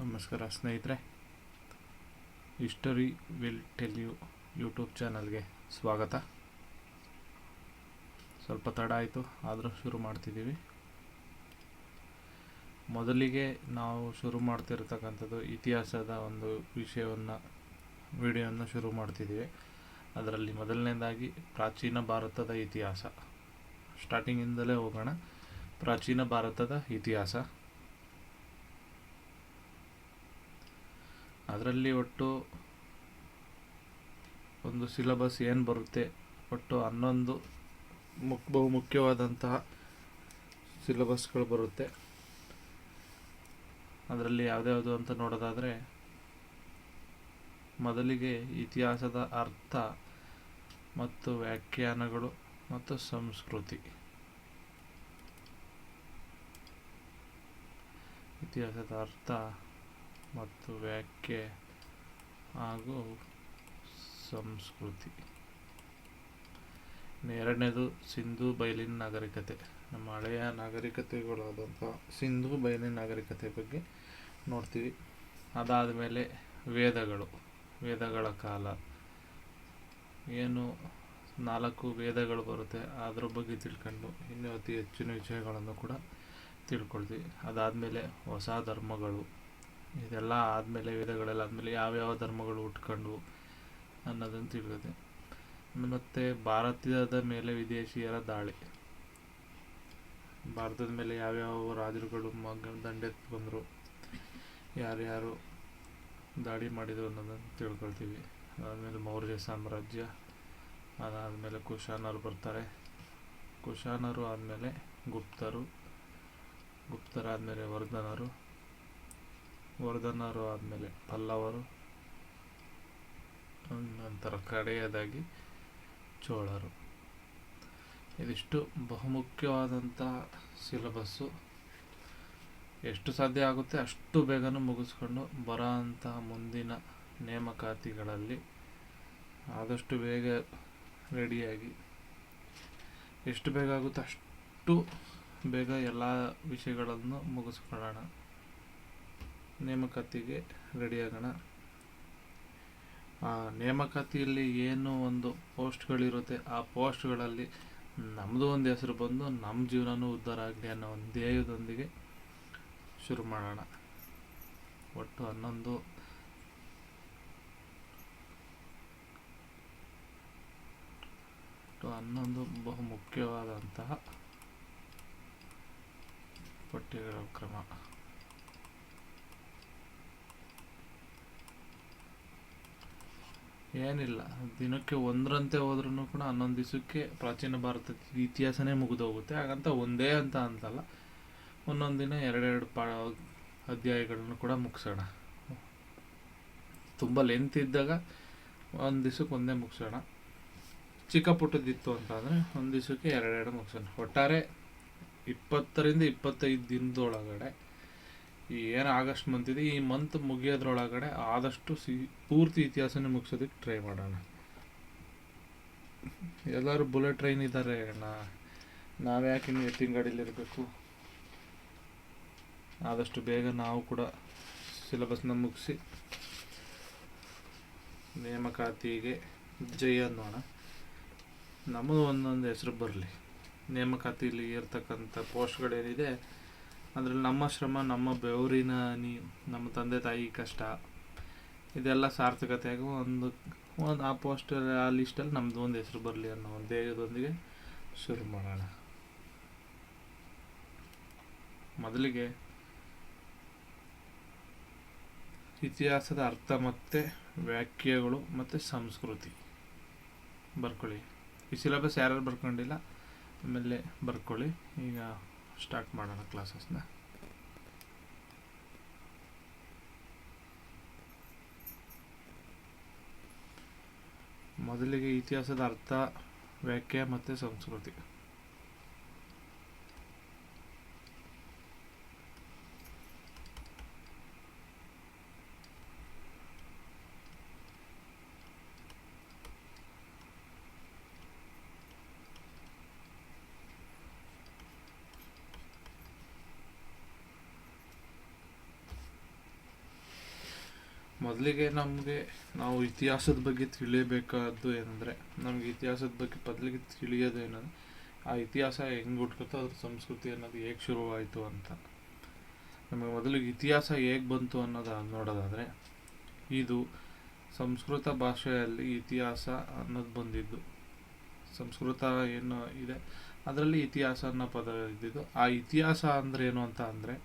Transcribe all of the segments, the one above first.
ನಮಸ್ಕಾರ ಸ್ನೇಹಿತರೆ, history will tell you YouTube ಚಾನಲ್ಗೆ ಸ್ವಾಗತ. ಸ್ವಲ್ಪ ತಡ ಆಯಿತು, ಆದರೂ ಶುರು ಮಾಡ್ತಿದ್ದೀವಿ. ಮೊದಲಿಗೆ ನಾವು ಶುರು ಮಾಡ್ತಿರ್ತಕ್ಕಂಥದ್ದು ಇತಿಹಾಸದ ಒಂದು ವಿಡಿಯೋವನ್ನು ಶುರು ಮಾಡ್ತಿದ್ದೀವಿ. ಅದರಲ್ಲಿ ಮೊದಲನೇದಾಗಿ ಪ್ರಾಚೀನ ಭಾರತದ ಇತಿಹಾಸ. ಸ್ಟಾರ್ಟಿಂಗಿಂದಲೇ ಹೋಗೋಣ. ಪ್ರಾಚೀನ ಭಾರತದ ಇತಿಹಾಸ, ಅದರಲ್ಲಿ ಒಟ್ಟು ಒಂದು ಸಿಲೆಬಸ್ ಏನು ಬರುತ್ತೆ, ಒಟ್ಟು 11 ಬಹುಮುಖ್ಯವಾದಂತಹ ಸಿಲೆಬಸ್ಗಳು ಬರುತ್ತೆ. ಅದರಲ್ಲಿ ಯಾವುದ್ಯಾವುದು ಅಂತ ನೋಡೋದಾದರೆ, ಮೊದಲಿಗೆ ಇತಿಹಾಸದ ಅರ್ಥ ಮತ್ತು ವ್ಯಾಖ್ಯಾನಗಳು ಮತ್ತು ಸಂಸ್ಕೃತಿ. ಇತಿಹಾಸದ ಅರ್ಥ ಮತ್ತು ವ್ಯಾಖ್ಯೆ ಹಾಗೂ ಸಂಸ್ಕೃತಿ. ಎರಡನೇದು ಸಿಂಧೂ ಬಯಲಿನ ನಾಗರಿಕತೆ. ನಮ್ಮ ಹಳೆಯ ನಾಗರಿಕತೆಗಳಾದಂಥ ಸಿಂಧೂ ಬಯಲಿನ ನಾಗರಿಕತೆ ಬಗ್ಗೆ ನೋಡ್ತೀವಿ. ಅದಾದ ಮೇಲೆ ವೇದಗಳ ಕಾಲ. ಏನು 4 ವೇದಗಳು ಬರುತ್ತೆ, ಅದ್ರ ಬಗ್ಗೆ ತಿಳ್ಕೊಂಡು ಇನ್ನೂ ಅತಿ ಹೆಚ್ಚಿನ ವಿಷಯಗಳನ್ನು ಕೂಡ ತಿಳ್ಕೊಳ್ತೀವಿ. ಅದಾದಮೇಲೆ ಹೊಸ ಧರ್ಮಗಳು. ಇದೆಲ್ಲ ಆದಮೇಲೆ, ವೇದಗಳೆಲ್ಲ ಆದಮೇಲೆ ಯಾವ್ಯಾವ ಧರ್ಮಗಳು ಹುಟ್ಕೊಂಡು ಅನ್ನೋದನ್ನು ತಿಳಿಯುತ್ತೆ. ಮತ್ತು ಭಾರತದ ಮೇಲೆ ವಿದೇಶಿಯರ ದಾಳಿ. ಭಾರತದ ಮೇಲೆ ಯಾವ್ಯಾವ ರಾಜರುಗಳು ದಂಡೆತ್ತಿ ಬಂದರು, ಯಾರ್ಯಾರು ದಾಳಿ ಮಾಡಿದರು ಅನ್ನೋದನ್ನು ತಿಳ್ಕೊಳ್ತೀವಿ. ಅದಾದಮೇಲೆ ಮೌರ್ಯ ಸಾಮ್ರಾಜ್ಯ. ಅದಾದಮೇಲೆ ಕುಶಾನರು ಬರ್ತಾರೆ. ಕುಶಾನರು ಆದಮೇಲೆ ಗುಪ್ತರಾದಮೇಲೆ ವರ್ಧನರು ಆದಮೇಲೆ ಪಲ್ಲವರು, ನಂತರ ಕಡೆಯದಾಗಿ ಚೋಳರು. ಇದಿಷ್ಟು ಬಹುಮುಖ್ಯವಾದಂತಹ ಸಿಲೆಬಸ್ಸು. ಎಷ್ಟು ಸಾಧ್ಯ ಆಗುತ್ತೆ ಅಷ್ಟು ಬೇಗನೆ ಮುಗಿಸ್ಕೊಂಡು ಬರೋ ಅಂತಹ ಮುಂದಿನ ನೇಮಕಾತಿಗಳಲ್ಲಿ ಆದಷ್ಟು ಬೇಗ ರೆಡಿಯಾಗಿ, ಎಷ್ಟು ಬೇಗ ಆಗುತ್ತೆ ಅಷ್ಟು ಬೇಗ ಎಲ್ಲ ವಿಷಯಗಳನ್ನು ಮುಗಿಸ್ಕೊಳ್ಳೋಣ. ನೇಮಕಾತಿಗೆ ರೆಡಿಯಾಗೋಣ. ಆ ನೇಮಕಾತಿಯಲ್ಲಿ ಏನು ಒಂದು ಪೋಸ್ಟ್ಗಳಿರುತ್ತೆ, ಆ ಪೋಸ್ಟ್ಗಳಲ್ಲಿ ನಮ್ಮದು ಒಂದು ಹೆಸರು ಬಂದು ನಮ್ಮ ಜೀವನನೂ ಉದ್ಧಾರ ಆಗಲಿ ಅನ್ನೋ ಒಂದು ಧ್ಯೇಯದೊಂದಿಗೆ ಶುರು ಮಾಡೋಣ. ಒಟ್ಟು 11 ಬಹುಮುಖ್ಯವಾದಂತಹ ಪಠ್ಯಗಳ ಕ್ರಮ. ಏನಿಲ್ಲ, ದಿನಕ್ಕೆ ಒಂದರಂತೆ ಹೋದ್ರೂ ಕೂಡ 11 ದಿವಸಕ್ಕೆ ಪ್ರಾಚೀನ ಭಾರತದ ಇತಿಹಾಸನೇ ಮುಗಿದೋಗುತ್ತೆ. ಹಾಗಂತ ಒಂದೇ ಅಂತ ಅಂತಲ್ಲ, ಒಂದೊಂದು ದಿನ 2 ಅಧ್ಯಾಯಗಳನ್ನು ಕೂಡ ಮುಗಿಸೋಣ. ತುಂಬ ಲೆಂತ್ ಇದ್ದಾಗ ಒಂದು ದಿವಸಕ್ಕೆ ಒಂದೇ ಮುಗಿಸೋಣ. ಚಿಕ್ಕ ಪುಟ್ಟದಿತ್ತು ಅಂತ ಅಂದರೆ ಒಂದು ದಿವಸಕ್ಕೆ 2 ಮುಗಿಸೋಣ. ಒಟ್ಟಾರೆ 20ರಿಂದ 25 ದಿನದೊಳಗಡೆ, ಏನು ಆಗಸ್ಟ್ ಮಂತ್ ಇದೆ, ಈ ಮಂತ್ ಮುಗಿಯೋದ್ರೊಳಗಡೆ ಆದಷ್ಟು ಪೂರ್ತಿ ಇತಿಹಾಸನೇ ಮುಗಿಸೋದಕ್ಕೆ ಟ್ರೈ ಮಾಡೋಣ. ಎಲ್ಲರೂ ಬುಲೆಟ್ ಟ್ರೈನ್ ಇದ್ದಾರೆ, ನಾವ್ಯಾಕೆ ಇನ್ನು ಎತ್ತಿನ ಗಾಡೀಲಿರಬೇಕು. ಆದಷ್ಟು ಬೇಗ ನಾವು ಕೂಡ ಸಿಲೆಬಸ್ನ ಮುಗಿಸಿ ನೇಮಕಾತಿಗೆ ಜೈ ಅನ್ನೋಣ. ನಮ್ಮದು ಒಂದೊಂದು ಹೆಸರು ಬರಲಿ. ನೇಮಕಾತಿಯಲ್ಲಿ ಇರ್ತಕ್ಕಂಥ ಪೋಸ್ಟ್ಗಳೇನಿದೆ ಅದರಲ್ಲಿ ನಮ್ಮ ಶ್ರಮ, ನಮ್ಮ ಬೆವರಿನ ನಮ್ಮ ತಂದೆ ತಾಯಿ ಕಷ್ಟ, ಇದೆಲ್ಲ ಸಾರ್ಥಕತೆಯಾಗಿ ಒಂದು ಆ ಪೋಸ್ಟ್, ಆ ಲಿಸ್ಟಲ್ಲಿ ನಮ್ಮದು ಒಂದು ಹೆಸರು ಬರಲಿ ಅನ್ನೋ ಒಂದು ಧ್ಯೇಯದೊಂದಿಗೆ ಶುರು ಮಾಡೋಣ. ಮೊದಲಿಗೆ ಇತಿಹಾಸದ ಅರ್ಥ ಮತ್ತು ವ್ಯಾಖ್ಯೆಗಳು ಮತ್ತು ಸಂಸ್ಕೃತಿ ಬರ್ಕೊಳ್ಳಿ. ಈ ಸಿಲೆಬಸ್ ಯಾರ್ಯಾರು ಬರ್ಕೊಂಡಿಲ್ಲ ಆಮೇಲೆ ಬರ್ಕೊಳ್ಳಿ. ಈಗ ಸ್ಟಾರ್ಟ್ ಮಾಡೋಣ ಕ್ಲಾಸಸ್ನ. ಮೊದಲಿಗೆ ಇತಿಹಾಸದ ಅರ್ಥ, ವ್ಯಾಖ್ಯೆ ಮತ್ತು ಸಂಸ್ಕೃತಿ. ಮೊದಲಿಗೆ ನಾವು ಇತಿಹಾಸದ ಬಗ್ಗೆ ತಿಳಿಯಬೇಕಾದ್ದು ಏನಂದರೆ, ನಮಗೆ ಇತಿಹಾಸದ ಬಗ್ಗೆ ಮೊದಲಿಗೆ ತಿಳಿಯೋದು ಏನಂದರೆ, ಆ ಇತಿಹಾಸ ಹೆಂಗೆ ಹುಟ್ಕೊತೋ ಅದ್ರ ಸಂಸ್ಕೃತಿ ಅನ್ನೋದು ಹೇಗೆ ಶುರುವಾಯಿತು ಅಂತ. ನಮಗೆ ಮೊದಲಿಗೆ ಇತಿಹಾಸ ಹೇಗೆ ಬಂತು ಅನ್ನೋದು ನೋಡೋದಾದರೆ, ಇದು ಸಂಸ್ಕೃತ ಭಾಷೆಯಲ್ಲಿ ಇತಿಹಾಸ ಅನ್ನೋದು ಬಂದಿದ್ದು. ಸಂಸ್ಕೃತ ಏನು ಇದೆ ಅದರಲ್ಲಿ ಇತಿಹಾಸ ಅನ್ನೋ ಪದ ಇದ್ದಿದ್ದು. ಆ ಇತಿಹಾಸ ಅಂದರೆ ಏನು ಅಂತ ಅಂದರೆ,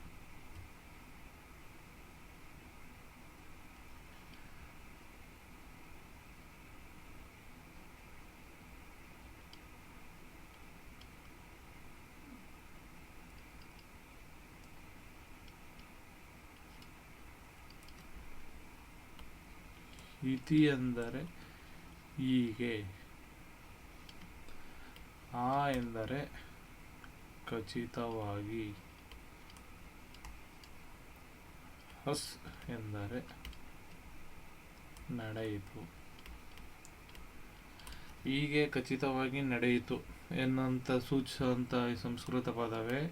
ಇತಿ ಎಂದರೆ ಹೀಗೆ, ಆ ಎಂದರೆ ಖಚಿತವಾಗಿ, ಹಸ್ ಎಂದರೆ ನಡೆಯಿತು. ಹೀಗೆ ಖಚಿತವಾಗಿ ನಡೆಯಿತು ಎನ್ನುವಂಥ ಸೂಚಿಸುವಂಥ ಈ ಸಂಸ್ಕೃತ ಪದವೇ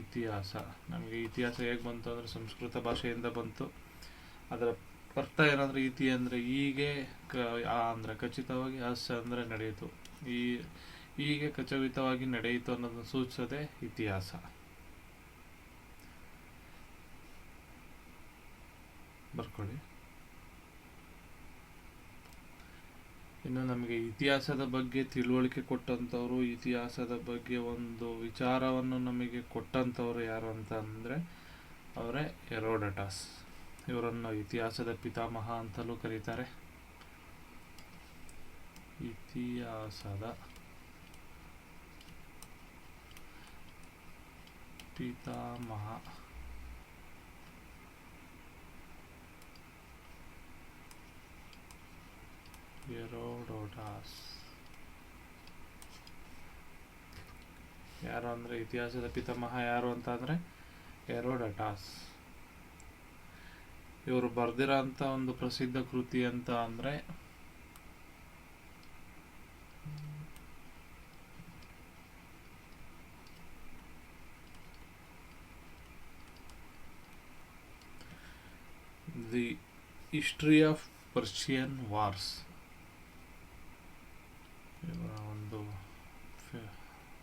ಇತಿಹಾಸ. ನಮಗೆ ಇತಿಹಾಸ ಹೇಗೆ ಬಂತು ಅಂದರೆ ಸಂಸ್ಕೃತ ಭಾಷೆಯಿಂದ ಬಂತು. ಅದರ ಅರ್ಥ ಏನಂದರೆ, ಇತಿ ಅಂದರೆ ಹೀಗೆ, ಆ ಅಂದರೆ ಖಚಿತವಾಗಿ, ಹಸ್ ಅಂದರೆ ನಡೆಯಿತು. ಹೀಗೆ ಖಚಿತವಾಗಿ ನಡೆಯಿತು ಅನ್ನೋದನ್ನು ಸೂಚಿಸೋದೇ ಇತಿಹಾಸ. ಬರ್ಕೊಳ್ಳಿ. ಇನ್ನು ನಮಗೆ ಇತಿಹಾಸದ ಬಗ್ಗೆ ತಿಳುವಳಿಕೆ ಕೊಟ್ಟಂಥವ್ರು, ಇತಿಹಾಸದ ಬಗ್ಗೆ ಒಂದು ವಿಚಾರವನ್ನು ನಮಗೆ ಕೊಟ್ಟಂಥವ್ರು ಯಾರು ಅಂತ ಅಂದರೆ ಅವರೇ ಹೆರೋಡಟಸ್. ಇವರನ್ನು ಇತಿಹಾಸದ ಪಿತಾಮಹ ಅಂತಲೂ ಕರೀತಾರೆ. ಇತಿಹಾಸದ ಪಿತಾಮಹ ಹೆರೋಡೋಟಸ್. ಯಾರು ಅಂದರೆ, ಇತಿಹಾಸದ ಪಿತಾಮಹ ಯಾರು ಅಂತ ಅಂದರೆ ಹೆರೋಡಟಸ್. ಇವರು ಬರೆದಿರೋ ಅಂಥ ಒಂದು ಪ್ರಸಿದ್ಧ ಕೃತಿ ಅಂತ ಅಂದರೆ the history of Persian wars. ಇವರ ಒಂದು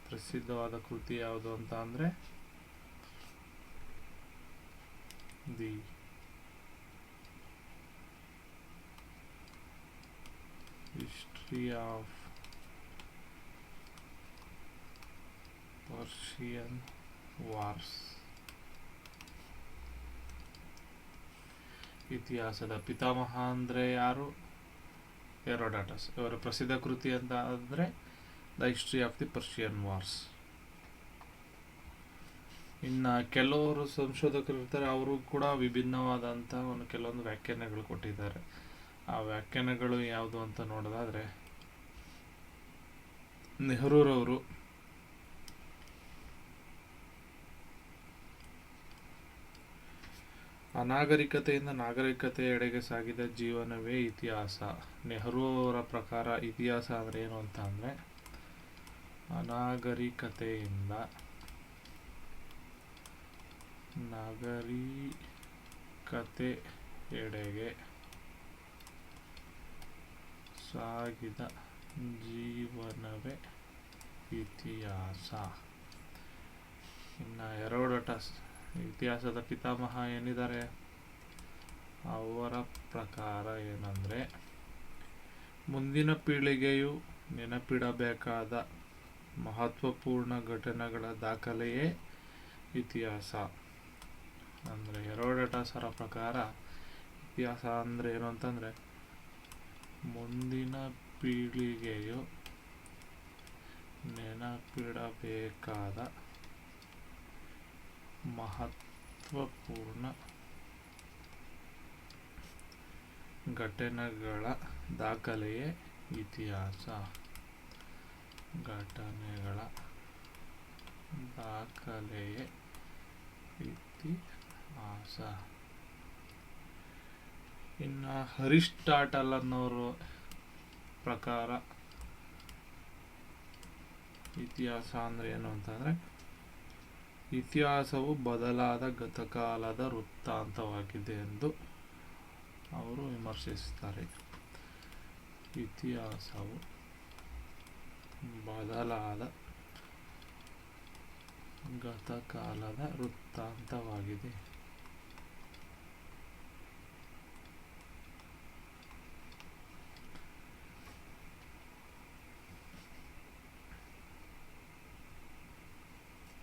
ಪ್ರಸಿದ್ಧವಾದ ಕೃತಿ ಯಾವುದು ಅಂತ ಅಂದರೆ the history of Persian wars. ಇತಿಹಾಸದ ಪಿತಾಮಹ ಅಂದರೆ ಯಾರು? ಹೆರೋಡಟಸ್. ಇವರ ಪ್ರಸಿದ್ಧ ಕೃತಿ ಅಂತ ಅಂದರೆ the history of the Persian wars. ಇನ್ನು ಕೆಲವರು ಸಂಶೋಧಕರು ಇರ್ತಾರೆ, ಅವರು ಕೂಡ ವಿಭಿನ್ನವಾದಂಥ ಕೆಲವೊಂದು ವ್ಯಾಖ್ಯಾನಗಳು ಕೊಟ್ಟಿದ್ದಾರೆ. ಆ ವ್ಯಾಖ್ಯಾನಗಳು ಯಾವುದು ಅಂತ ನೋಡೋದಾದರೆ, ನೆಹರೂರವರು ಅನಾಗರಿಕತೆಯಿಂದ ನಾಗರಿಕತೆಯೆಡೆಗೆ ಸಾಗಿದ ಜೀವನವೇ ಇತಿಹಾಸ. ನೆಹರು ಅವರ ಪ್ರಕಾರ ಇತಿಹಾಸ ಅಂದರೆ ಏನು ಅಂತ ಅಂದರೆ, ಅನಾಗರಿಕತೆಯಿಂದ ನಾಗರಿಕತೆಯೆಡೆಗೆ ಸಾಗಿದ ಜೀವನವೇ ಇತಿಹಾಸ. ಇನ್ನು ಹೆರೋಡಟಸ್, ಇತಿಹಾಸದ ಪಿತಾಮಹ ಏನಿದ್ದಾರೆ, ಅವರ ಪ್ರಕಾರ ಏನಂದರೆ, ಮುಂದಿನ ಪೀಳಿಗೆಯು ನೆನಪಿಡಬೇಕಾದ ಮಹತ್ವಪೂರ್ಣ ಘಟನೆಗಳ ದಾಖಲೆಯೇ ಇತಿಹಾಸ. ಅಂದರೆ ಹೆರೋಡಟಸರ ಪ್ರಕಾರ ಇತಿಹಾಸ ಅಂದರೆ ಏನು ಅಂತಂದರೆ, ಮುಂದಿನ ಪೀಳಿಗೆಯು ನೆನಪಿಡಬೇಕಾದ ಮಹತ್ವಪೂರ್ಣ ಘಟನೆಗಳ ದಾಖಲೆಯೇ ಇತಿಹಾಸ. ಘಟನೆಗಳ ದಾಖಲೆಯೇ ಇತಿಹಾಸ. ಇನ್ನು ಅರಿಸ್ಟಾಟಲ್ ಅನ್ನೋರು ಪ್ರಕಾರ ಇತಿಹಾಸ ಅಂದರೆ ಏನು ಅಂತಂದರೆ, ಇತಿಹಾಸವು ಬದಲಾದ ಗತಕಾಲದ ವೃತ್ತಾಂತವಾಗಿದೆ ಎಂದು ಅವರು ವಿಮರ್ಶಿಸುತ್ತಾರೆ. ಇತಿಹಾಸವು ಬದಲಾದ ಗತಕಾಲದ ವೃತ್ತಾಂತವಾಗಿದೆ.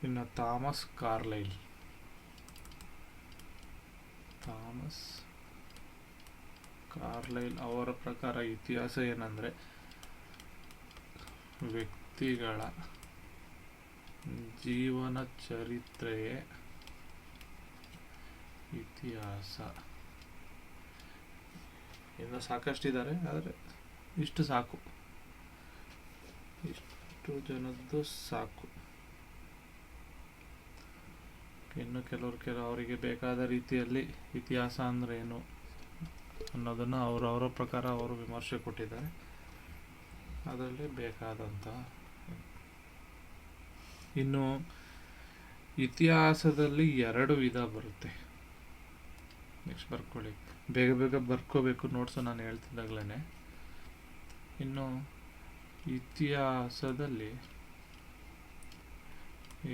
ಇನ್ನು ಥಾಮಸ್ ಕಾರ್ಲೈಲ್ ಅವರ ಪ್ರಕಾರ ಇತಿಹಾಸ ಏನಂದರೆ ವ್ಯಕ್ತಿಗಳ ಜೀವನ ಚರಿತ್ರೆಯೇ ಇತಿಹಾಸ. ಇನ್ನು ಸಾಕಷ್ಟಿದ್ದಾರೆ, ಆದರೆ ಇಷ್ಟು ಸಾಕು, ಇಷ್ಟು ಜನದ್ದು ಸಾಕು. ಇನ್ನು ಅವರಿಗೆ ಬೇಕಾದ ರೀತಿಯಲ್ಲಿ ಇತಿಹಾಸ ಅಂದರೆ ಏನು ಅನ್ನೋದನ್ನು ಅವರ ಪ್ರಕಾರ ಅವರು ವಿಮರ್ಶೆ ಕೊಟ್ಟಿದ್ದಾರೆ. ಅದರಲ್ಲಿ ಬೇಕಾದಂಥ ಇನ್ನು ಇತಿಹಾಸದಲ್ಲಿ 2 ವಿಧ ಬರುತ್ತೆ. ನೆಕ್ಸ್ಟ್ ಬರ್ಕೊಳ್ಳಿ, ಬೇಗ ಬರ್ಕೋಬೇಕು ನೋಟ್ಸು ನಾನು ಹೇಳ್ತಿದ್ದಾಗಲೇ. ಇನ್ನು ಇತಿಹಾಸದಲ್ಲಿ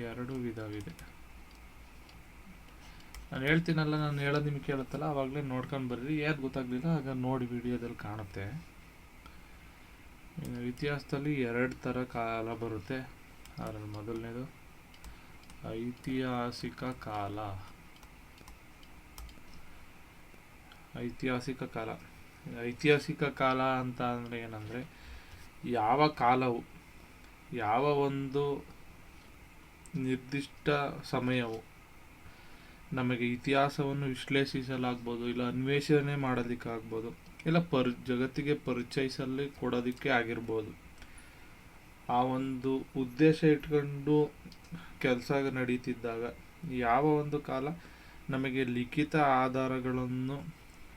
2 ವಿಧವಿದೆ. ನಾನು ಹೇಳ್ತೀನಲ್ಲ, ನಾನು ಹೇಳೋದು ನಿಮ್ಗೆ ಕೇಳುತ್ತಲ್ಲ, ಆವಾಗಲೇ ನೋಡ್ಕೊಂಡು ಬರ್ರಿ. ಯಾರು ಗೊತ್ತಾಗಲಿಲ್ಲ ಆಗ ನೋಡಿ, ವಿಡಿಯೋದಲ್ಲಿ ಕಾಣುತ್ತೆ. ಇತಿಹಾಸದಲ್ಲಿ 2 ಥರ ಕಾಲ ಬರುತ್ತೆ. ಅದರಲ್ಲಿ ಮೊದಲನೇದು ಐತಿಹಾಸಿಕ ಕಾಲ. ಐತಿಹಾಸಿಕ ಕಾಲ ಅಂತ ಅಂದರೆ ಏನಂದರೆ, ಯಾವ ಕಾಲವು, ಯಾವ ಒಂದು ನಿರ್ದಿಷ್ಟ ಸಮಯವು ನಮಗೆ ಇತಿಹಾಸವನ್ನು ವಿಶ್ಲೇಷಿಸಲಾಗ್ಬೋದು, ಇಲ್ಲ ಅನ್ವೇಷಣೆ ಮಾಡೋದಕ್ಕಾಗ್ಬೋದು, ಇಲ್ಲ ಜಗತ್ತಿಗೆ ಪರಿಚಯಿಸಲು ಕೊಡೋದಕ್ಕೆ ಆಗಿರ್ಬೋದು. ಆ ಒಂದು ಉದ್ದೇಶ ಇಟ್ಕೊಂಡು ಕೆಲಸ ನಡೀತಿದ್ದಾಗ ಯಾವ ಒಂದು ಕಾಲ ನಮಗೆ ಲಿಖಿತ ಆಧಾರಗಳನ್ನು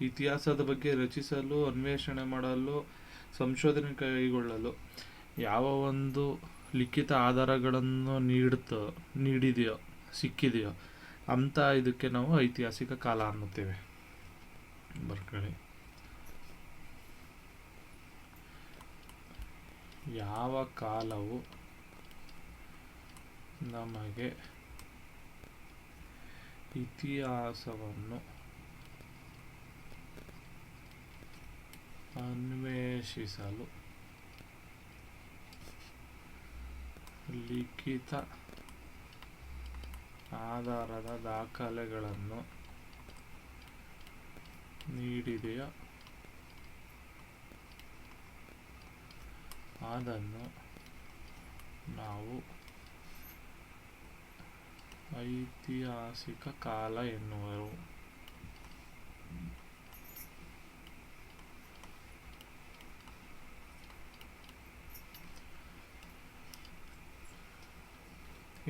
ಇತಿಹಾಸದ ಬಗ್ಗೆ ರಚಿಸಲು, ಅನ್ವೇಷಣೆ ಮಾಡಲು, ಸಂಶೋಧನೆ ಕೈಗೊಳ್ಳಲು ಯಾವ ಒಂದು ಲಿಖಿತ ಆಧಾರಗಳನ್ನು ಸಿಕ್ಕಿದೆಯೋ ಅಂತ ಇದಕ್ಕೆ ನಾವು ಐತಿಹಾಸಿಕ ಕಾಲ ಅನ್ನುತ್ತೇವೆ. ಬರ್ಕೊಳ್ಳಿ. ಯಾವ ಕಾಲವು ನಮಗೆ ಇತಿಹಾಸವನ್ನು ಅನ್ವೇಷಿಸಲು ಲಿಖಿತ ಆಧಾರದ ದಾಖಲೆಗಳನ್ನು ನೀಡಿದೆಯೋ ಅದನ್ನು ನಾವು ಐತಿಹಾಸಿಕ ಕಾಲ ಎನ್ನುವರು.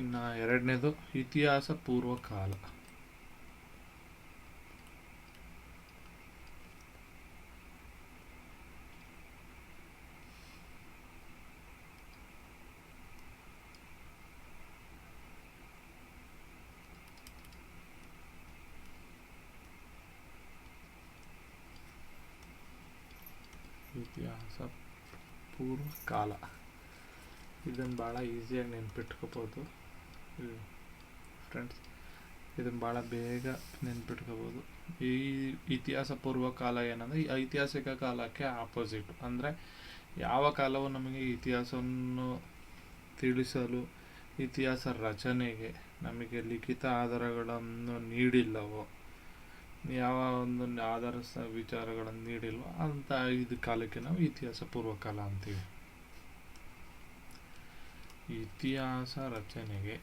ಇನ್ನು 2ನೇದು ಇತಿಹಾಸ ಪೂರ್ವ ಕಾಲ. ಇತಿಹಾಸ ಪೂರ್ವ ಕಾಲ ಇದನ್ನು ಭಾಳ ಈಸಿಯಾಗಿ ನೆನ್ಪಿಟ್ಕೋಬೋದು ಫ್ರೆಂಡ್ಸ್. ಇದನ್ನು ಭಾಳ ಬೇಗ ನೆನ್ಪಿಟ್ಕೋಬೋದು. ಈ ಇತಿಹಾಸ ಪೂರ್ವ ಕಾಲ ಏನಂದರೆ ಐತಿಹಾಸಿಕ ಕಾಲಕ್ಕೆ ಆಪೋಸಿಟ್. ಅಂದರೆ ಯಾವ ಕಾಲವು ನಮಗೆ ಇತಿಹಾಸವನ್ನು ತಿಳಿಸಲು, ಇತಿಹಾಸ ರಚನೆಗೆ ನಮಗೆ ಲಿಖಿತ ಆಧಾರಗಳನ್ನು ನೀಡಿಲ್ಲವೋ, ಯಾವ ಒಂದು ಆಧಾರ ವಿಚಾರಗಳನ್ನು ನೀಡಿಲ್ವೋ ಅಂತ ಇದು ಕಾಲಕ್ಕೆ ನಾವು ಇತಿಹಾಸ ಪೂರ್ವ ಕಾಲ ಅಂತೀವಿ. ಇತಿಹಾಸ ರಚನೆಗೆ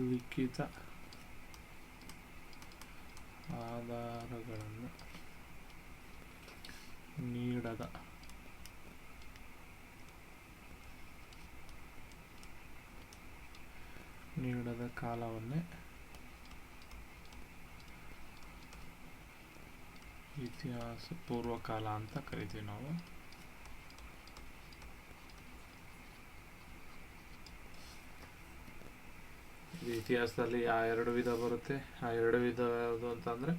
ಲಿಖಿತ ಆಧಾರಗಳನ್ನು ನೀಡದ ಕಾಲವನ್ನೇ ಇತಿಹಾಸ ಪೂರ್ವ ಕಾಲ ಅಂತ ಕರಿತೀವಿ ನಾವು. ಇತಿಹಾಸದಲ್ಲಿ ಆ ಎರಡು ವಿಧ ಬರುತ್ತೆ. ಆ ಎರಡು ವಿಧ ಯಾವುದು ಅಂತಂದರೆ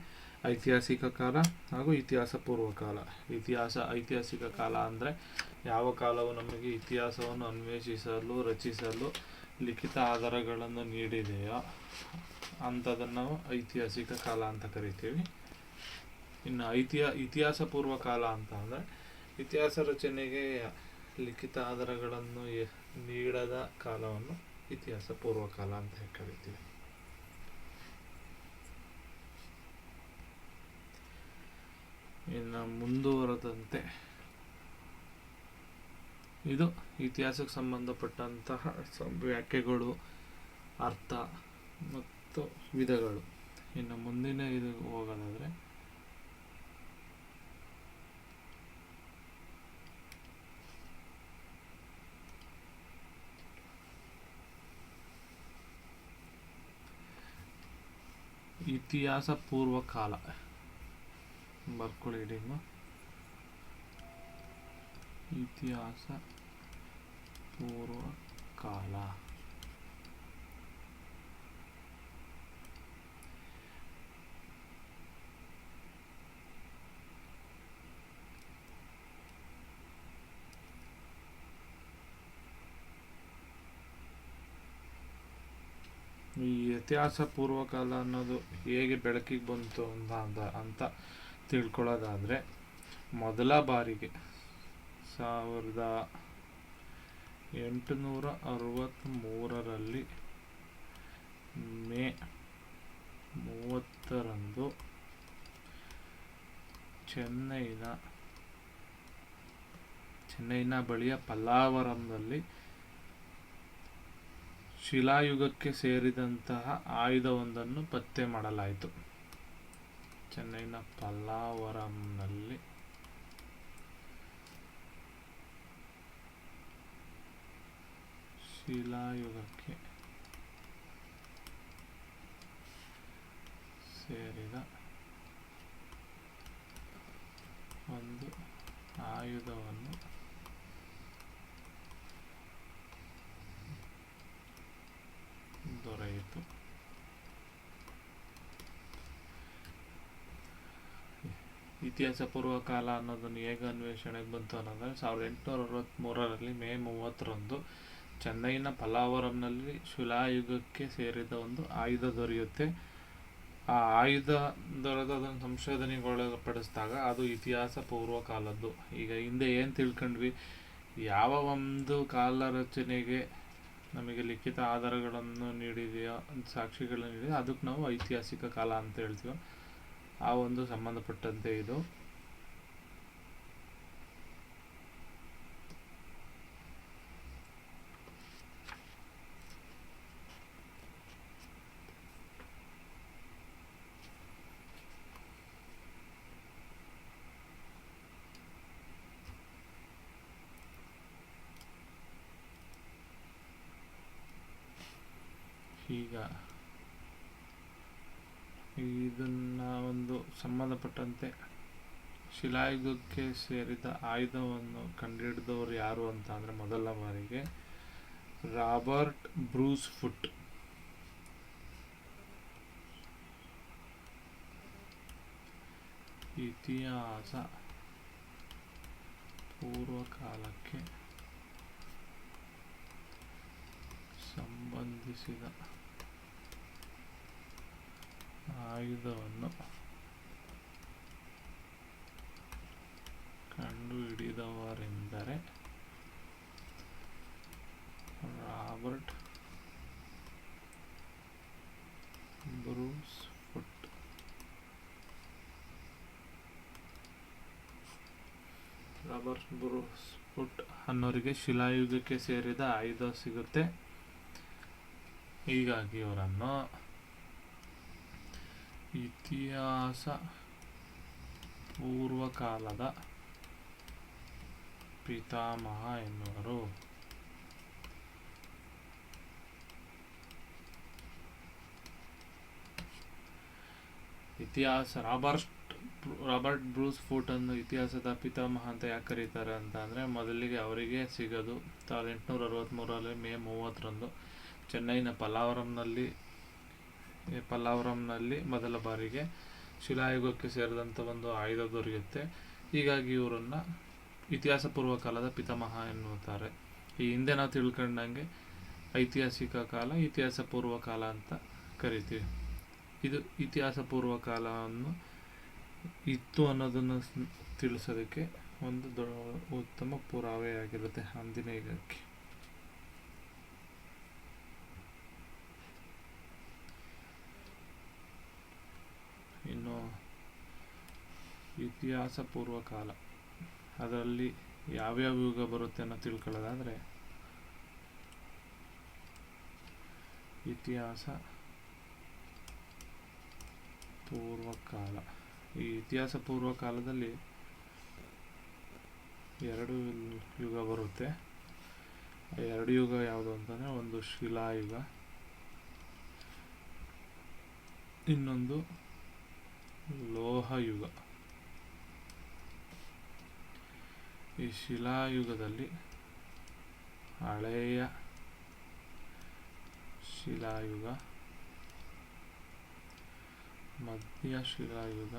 ಐತಿಹಾಸಿಕ ಕಾಲ ಹಾಗೂ ಇತಿಹಾಸ ಪೂರ್ವ ಕಾಲ. ಐತಿಹಾಸಿಕ ಕಾಲ ಅಂದರೆ ಯಾವ ಕಾಲವು ನಮಗೆ ಇತಿಹಾಸವನ್ನು ಅನ್ವೇಷಿಸಲು ರಚಿಸಲು ಲಿಖಿತ ಆಧಾರಗಳನ್ನು ನೀಡಿದೆಯೋ ಅಂಥದನ್ನು ನಾವು ಐತಿಹಾಸಿಕ ಕಾಲ ಅಂತ ಕರಿತೀವಿ. ಇನ್ನು ಇತಿಹಾಸ ಪೂರ್ವ ಕಾಲ ಅಂತ ಅಂದರೆ ಇತಿಹಾಸ ರಚನೆಗೆ ಲಿಖಿತ ಆಧಾರಗಳನ್ನು ನೀಡದ ಕಾಲವನ್ನು ಇತಿಹಾಸ ಪೂರ್ವ ಕಾಲ ಅಂತ ಕರಿತೀವಿ. ಇನ್ನು ಮುಂದುವರೆದಂತೆ ಇದು ಇತಿಹಾಸಕ್ಕೆ ಸಂಬಂಧಪಟ್ಟಂತಹ ವ್ಯಾಖ್ಯೆಗಳು, ಅರ್ಥ ಮತ್ತು ವಿಧಗಳು. ಇನ್ನು ಮುಂದಿನ ಇದು ಹೋಗೋದಾದರೆ ಇತಿಹಾಸ ಪೂರ್ವ ಕಾಲ ಬರ್ಕೊಳ್ಳಿ ಇಡೀನು. ಇತಿಹಾಸ ಪೂರ್ವ ಕಾಲ ಈ ಇತಿಹಾಸ ಪೂರ್ವಕಾಲ ಅನ್ನೋದು ಹೇಗೆ ಬೆಳಕಿಗೆ ಬಂತು ಅಂತ ತಿಳ್ಕೊಳ್ಳೋದಾದರೆ, ಮೊದಲ ಬಾರಿಗೆ 1863ರಲ್ಲಿ ಮೇ 30ರಂದು ಚೆನ್ನೈನ ಬಳಿಯ ಪಲ್ಲಾವರಂನಲ್ಲಿ ಶಿಲಾಯುಗಕ್ಕೆ ಸೇರಿದಂತಹ ಆಯುಧವೊಂದನ್ನು ಪತ್ತೆ ಮಾಡಲಾಯಿತು. ಚೆನ್ನೈನ ಪಲ್ಲಾವರಂನಲ್ಲಿ ಶಿಲಾಯುಗಕ್ಕೆ ಸೇರಿದ ಒಂದು ಆಯುಧವನ್ನು ದೊರೆಯಿತು. ಇತಿಹಾಸ ಪೂರ್ವ ಕಾಲ ಅನ್ನೋದನ್ನು ಹೇಗೆ ಅನ್ವೇಷಣೆಗೆ ಬಂತು ಅನ್ನೋದ್ರೆ 1863ರಲ್ಲಿ ಮೇ 30ರಂದು ಚೆನ್ನೈನ ಪಲ್ಲಾವರಂನಲ್ಲಿ ಶಿಲಾಯುಗಕ್ಕೆ ಸೇರಿದ ಒಂದು ಆಯುಧ ದೊರೆಯುತ್ತೆ. ಆ ಆಯುಧ ದೊರೆದು ಅದನ್ನು ಸಂಶೋಧನೆಗೊಳಪಡಿಸಿದಾಗ ಅದು ಇತಿಹಾಸ ಪೂರ್ವ ಕಾಲದ್ದು. ಈಗ ಹಿಂದೆ ಏನು ತಿಳ್ಕೊಂಡ್ವಿ, ಯಾವ ಒಂದು ಕಾಲ ರಚನೆಗೆ ನಮಗೆ ಲಿಖಿತ ಆಧಾರಗಳನ್ನು ನೀಡಿದೆಯೋ, ಸಾಕ್ಷಿಗಳನ್ನು ನೀಡಿದೆಯೋ ಅದಕ್ಕೆ ನಾವು ಐತಿಹಾಸಿಕ ಕಾಲ ಅಂತ ಹೇಳ್ತೀವೋ ಆ ಒಂದು ಸಂಬಂಧಪಟ್ಟಂತೆ ಇದು. ಈಗ ಇದನ್ನ ಒಂದು ಸಂಬಂಧಪಟ್ಟಂತೆ ಶಿಲಾಯುಗಕ್ಕೆ ಸೇರಿದ ಆಯುಧವನ್ನು ಕಂಡುಹಿಡಿದವರು ಯಾರು ಅಂತ ಅಂದರೆ ಮೊದಲ ಬಾರಿಗೆ ರಾಬರ್ಟ್ ಬ್ರೂಸ್ ಫುಟ್. ಇತಿಹಾಸ ಪೂರ್ವಕಾಲಕ್ಕೆ ಸಂಬಂಧಿಸಿದ ಆಯುಧವನ್ನು ಕಂಡುಹಿಡಿದವರೆಂದರೆ Robert Bruce Foote. Robert Bruce Foote ಅನ್ನೋರಿಗೆ ಶಿಲಾಯುಗಕ್ಕೆ ಸೇರಿದ ಆಯುಧ ಸಿಗುತ್ತೆ. ಹೀಗಾಗಿ ಇವರನ್ನು ಇತಿಹಾಸ ಪೂರ್ವಕಾಲದ ಪಿತಾಮಹ ಎನ್ನುವರು. ರಾಬರ್ಟ್ ಬ್ರೂಸ್ ಫುಟ್ ಅನ್ನು ಇತಿಹಾಸದ ಪಿತಾಮಹ ಅಂತ ಯಾಕೆ ಕರೀತಾರೆ ಅಂತ ಅಂದರೆ, ಮೊದಲಿಗೆ ಅವರಿಗೆ ಸಿಗೋದು 1863ರಲ್ಲಿ ಮೇ 30ರಂದು ಚೆನ್ನೈನ ಪಲ್ಲಾವರಂನಲ್ಲಿ ಮೊದಲ ಬಾರಿಗೆ ಶಿಲಾಯುಗಕ್ಕೆ ಸೇರಿದಂಥ ಒಂದು ಆಯುಧ ದೊರೆಯುತ್ತೆ. ಹೀಗಾಗಿ ಇವರನ್ನು ಇತಿಹಾಸ ಪೂರ್ವ ಕಾಲದ ಪಿತಾಮಹ ಎನ್ನುತ್ತಾರೆ. ಈ ಹಿಂದೆ ನಾವು ತಿಳ್ಕೊಂಡಂಗೆ ಐತಿಹಾಸಿಕ ಕಾಲ, ಇತಿಹಾಸ ಪೂರ್ವ ಕಾಲ ಅಂತ ಕರಿತೀವಿ. ಇದು ಇತಿಹಾಸ ಪೂರ್ವ ಕಾಲವನ್ನು ಇತ್ತು ಅನ್ನೋದನ್ನು ತಿಳಿಸೋದಕ್ಕೆ ಒಂದು ಉತ್ತಮ ಪುರಾವೆಯಾಗಿರುತ್ತೆ ಅಂದಿನ ಯುಗಕ್ಕೆ. ಇನ್ನು ಇತಿಹಾಸ ಪೂರ್ವ ಕಾಲ, ಅದರಲ್ಲಿ ಯಾವ್ಯಾವ ಯುಗ ಬರುತ್ತೆ ಅನ್ನೋ ತಿಳ್ಕೊಳ್ಳೋದಾದರೆ, ಇತಿಹಾಸ ಪೂರ್ವ ಕಾಲ. ಈ ಇತಿಹಾಸ ಪೂರ್ವ ಕಾಲದಲ್ಲಿ 2 ಯುಗ ಬರುತ್ತೆ. ಆ 2 ಯುಗ ಯಾವುದು ಅಂತಂದರೆ, ಒಂದು ಶಿಲಾಯುಗ, ಇನ್ನೊಂದು ಲೋಹಯುಗ. ಈ ಶಿಲಾಯುಗದಲ್ಲಿ ಹಳೆಯ ಶಿಲಾಯುಗ, ಮಧ್ಯ ಶಿಲಾಯುಗ,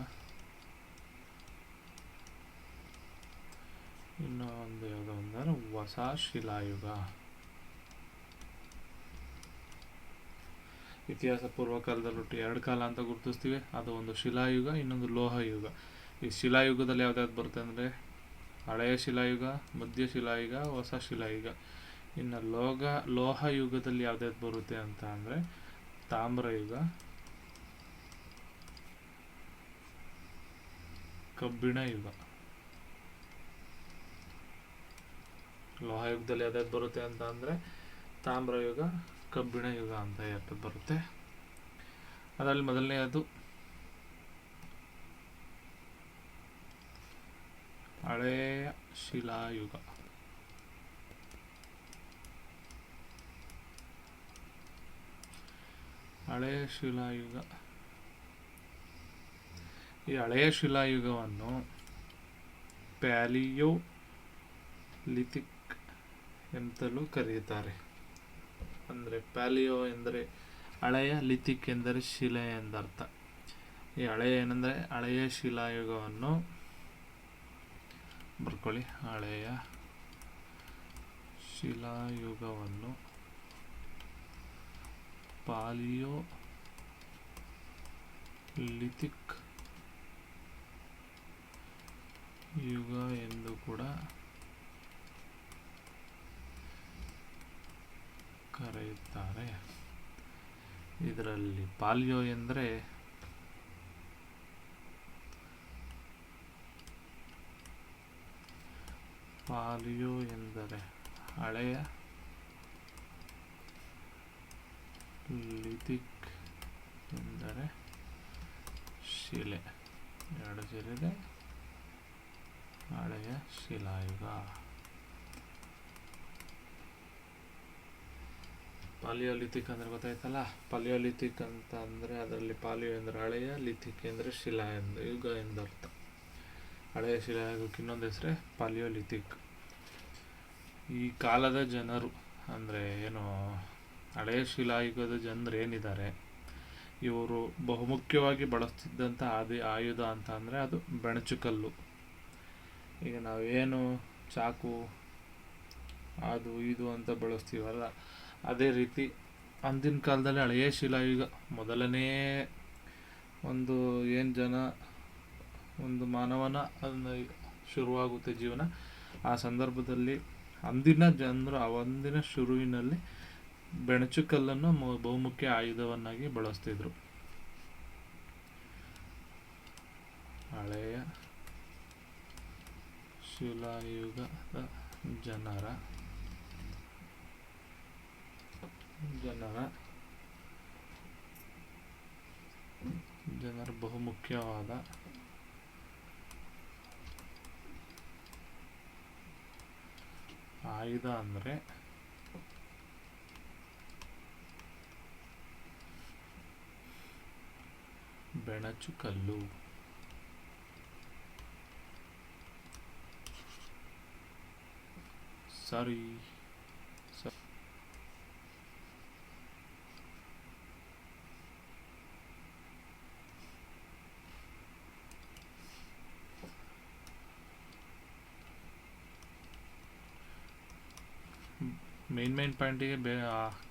ಇನ್ನು ಒಂದು ಯಾವುದು ಅಂದರೆ ಹೊಸ ಶಿಲಾಯುಗ. ಇತಿಹಾಸ ಪೂರ್ವ ಕಾಲದಲ್ಲಿ 2 ಕಾಲ ಅಂತ ಗುರುತಿಸ್ತೀವಿ. ಅದು ಒಂದು ಶಿಲಾಯುಗ, ಇನ್ನೊಂದು ಲೋಹಯುಗ. ಈ ಶಿಲಾಯುಗದಲ್ಲಿ ಯಾವ್ದಾದ್ರು ಬರುತ್ತೆ ಅಂದರೆ ಹಳೆಯ ಶಿಲಾಯುಗ, ಮಧ್ಯ ಶಿಲಾಯುಗ, ಹೊಸ ಶಿಲಾಯುಗ. ಇನ್ನು ಲೋಹಯುಗದಲ್ಲಿ ಯಾವ್ದಾದ್ರು ಬರುತ್ತೆ ಅಂತ ಅಂದರೆ ತಾಮ್ರಯುಗ, ಕಬ್ಬಿಣ ಯುಗ. ಲೋಹಯುಗದಲ್ಲಿ ಯಾವ್ದಾದ್ರು ಬರುತ್ತೆ ಅಂತ ಅಂದರೆ ತಾಮ್ರಯುಗ, ಕಬ್ಬಿಣ ಯುಗ ಅಂತ ಬರುತ್ತೆ. ಅದರಲ್ಲಿ ಮೊದಲನೆಯದು ಹಳೆಯ ಶಿಲಾಯುಗ. ಹಳೆಯ ಶಿಲಾಯುಗ. ಈ ಹಳೆಯ ಶಿಲಾಯುಗವನ್ನು ಪ್ಯಾಲಿಯೋಲಿಥಿಕ್ ಎಂತಲೂ ಕರೆಯುತ್ತಾರೆ. ಅಂದರೆ ಪ್ಯಾಲಿಯೋ ಎಂದರೆ ಹಳೆಯ, ಲಿಥಿಕ್ ಎಂದರೆ ಶಿಲೆ ಎಂದರ್ಥ. ಈ ಹಳೆಯ ಏನೆಂದರೆ ಹಳೆಯ ಶಿಲಾಯುಗವನ್ನು ಬರ್ಕೊಳ್ಳಿ. ಹಳೆಯ ಶಿಲಾಯುಗವನ್ನು ಪಾಲಿಯೋಲಿಥಿಕ್ ಯುಗ ಎಂದು ಕೂಡ ಕರೆಯುತ್ತಾರೆ. ಇದರಲ್ಲಿ ಪಾಲಿಯೋ ಎಂದರೆ ಹಳೆಯ, ಲಿಥಿಕ್ ಎಂದರೆ ಶಿಲೆ. 2 ಸೇರಿದೆ ಹಳೆಯ ಶಿಲಾಯುಗ. ಪಾಲಿಯೋಲಿಥಿಕ್ ಅಂದರೆ ಗೊತ್ತಾಯ್ತಲ್ಲ. ಪಾಲಿಯೋಲಿಥಿಕ್ ಅಂತ ಅಂದರೆ ಅದರಲ್ಲಿ ಪಾಲಿಯೋ ಎಂದರೆ ಹಳೆಯ, ಲಿಥಿಕ್ ಎಂದರೆ ಶಿಲಾ ಯುಗ ಎಂದರ್ಥ. ಹಳೆಯ ಶಿಲಾಯುಗಕ್ಕೆ ಇನ್ನೊಂದು ಹೆಸರೇ ಪಾಲಿಯೋಲಿಥಿಕ್. ಈ ಕಾಲದ ಜನರು ಅಂದರೆ ಏನು ಹಳೆಯ ಶಿಲಾಯುಗದ ಜನರು ಏನಿದ್ದಾರೆ, ಇವರು ಬಹುಮುಖ್ಯವಾಗಿ ಬಳಸ್ತಿದ್ದಂಥ ಆಯುಧ ಅಂತ ಅಂದರೆ ಅದು ಬೆಣಚುಕಲ್ಲು. ಈಗ ನಾವೇನು ಚಾಕು ಅದು ಇದು ಅಂತ ಬಳಸ್ತೀವಲ್ಲ, ಅದೇ ರೀತಿ ಅಂದಿನ ಕಾಲದಲ್ಲಿ ಹಳೆಯ ಶಿಲಾಯುಗ ಮೊದಲನೇ ಒಂದು ಮಾನವನ ಅದನ್ನು ಶುರುವಾಗುತ್ತೆ ಜೀವನ. ಆ ಸಂದರ್ಭದಲ್ಲಿ ಅಂದಿನ ಜನರು ಒಂದಿನ ಶುರುವಿನಲ್ಲಿ ಬೆಣಚುಕಲ್ಲನ್ನು ಬಹುಮುಖ್ಯ ಆಯುಧವನ್ನಾಗಿ ಬಳಸ್ತಿದ್ರು. ಹಳೆಯ ಶಿಲಾಯುಗದ ಜನರ ಬಹುಮುಖ್ಯವಾದ ಆಯುಧ ಅಂದರೆ ಬೆಣಚುಕಲ್ಲು. ಸಾರಿ ಮೇನ್ ಪಾಯಿಂಟಿಗೆ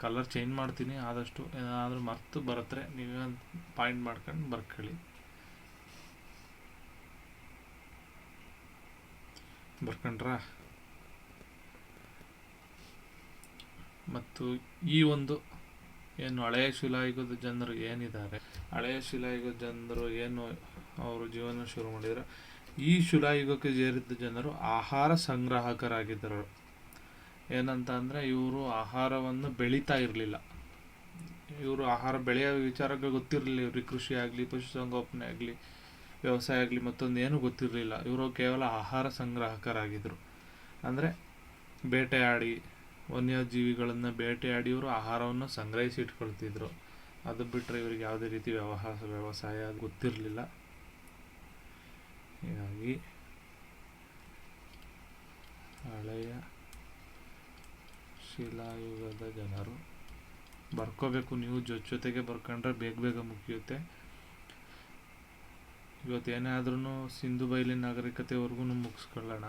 ಕಲರ್ ಚೇಂಜ್ ಮಾಡ್ತೀನಿ. ಆದಷ್ಟು ಏನಾದರೂ ಮರ್ತು ಬರತ್ರೆ ನೀವೇ ಪಾಯಿಂಟ್ ಮಾಡ್ಕೊಂಡು ಬರ್ಕೊಳ್ಳಿ. ಬರ್ಕೊಂಡ್ರ. ಮತ್ತು ಈ ಒಂದು ಏನು ಹಳೆಯ ಶಿಲಾಯುಗದ ಜನರು ಏನಿದ್ದಾರೆ, ಹಳೆಯ ಶಿಲಾಯುಗದ ಜನರು ಏನು ಅವರು ಜೀವನ ಶುರು ಮಾಡಿದರೆ, ಈ ಶಿಲಾಯುಗಕ್ಕೆ ಸೇರಿದ ಜನರು ಆಹಾರ ಸಂಗ್ರಾಹಕರಾಗಿದ್ದರು. ಏನಂತ ಅಂದರೆ ಇವರು ಆಹಾರವನ್ನು ಬೆಳೀತಾ ಇರಲಿಲ್ಲ. ಇವರು ಆಹಾರ ಬೆಳೆಯೋ ವಿಚಾರಗಳು ಗೊತ್ತಿರಲಿಲ್ಲ. ಇವ್ರಿಗೆ ಕೃಷಿ ಆಗಲಿ, ಪಶುಸಂಗೋಪನೆ ಆಗಲಿ, ವ್ಯವಸಾಯ ಆಗಲಿ ಮತ್ತೊಂದು ಏನೂ ಗೊತ್ತಿರಲಿಲ್ಲ. ಇವರು ಕೇವಲ ಆಹಾರ ಸಂಗ್ರಾಹಕರಾಗಿದ್ದರು. ಅಂದರೆ ಬೇಟೆಯಾಡಿ, ವನ್ಯಜೀವಿಗಳನ್ನು ಬೇಟೆಯಾಡಿ ಇವರು ಆಹಾರವನ್ನು ಸಂಗ್ರಹಿಸಿ ಇಟ್ಕೊಳ್ತಿದ್ರು. ಅದು ಬಿಟ್ಟರೆ ಇವರಿಗೆ ಯಾವುದೇ ರೀತಿ ವ್ಯವಸಾಯ ಗೊತ್ತಿರಲಿಲ್ಲ. ಹೀಗಾಗಿ ಹಳೆಯ ಶಿಲಾಯುಗದ ಜನರು ಬರ್ಕೋಬೇಕು. ನೀವು ಜೊತೆಗೆ ಬರ್ಕೊಂಡ್ರೆ ಬೇಗ ಮುಗಿಯುತ್ತೆ. ಇವತ್ತೇನೇ ಆದ್ರೂ ಸಿಂಧು ಬಯಲಿನ ನಾಗರಿಕತೆವರೆಗೂ ಮುಗಿಸ್ಕೊಳ್ಳೋಣ.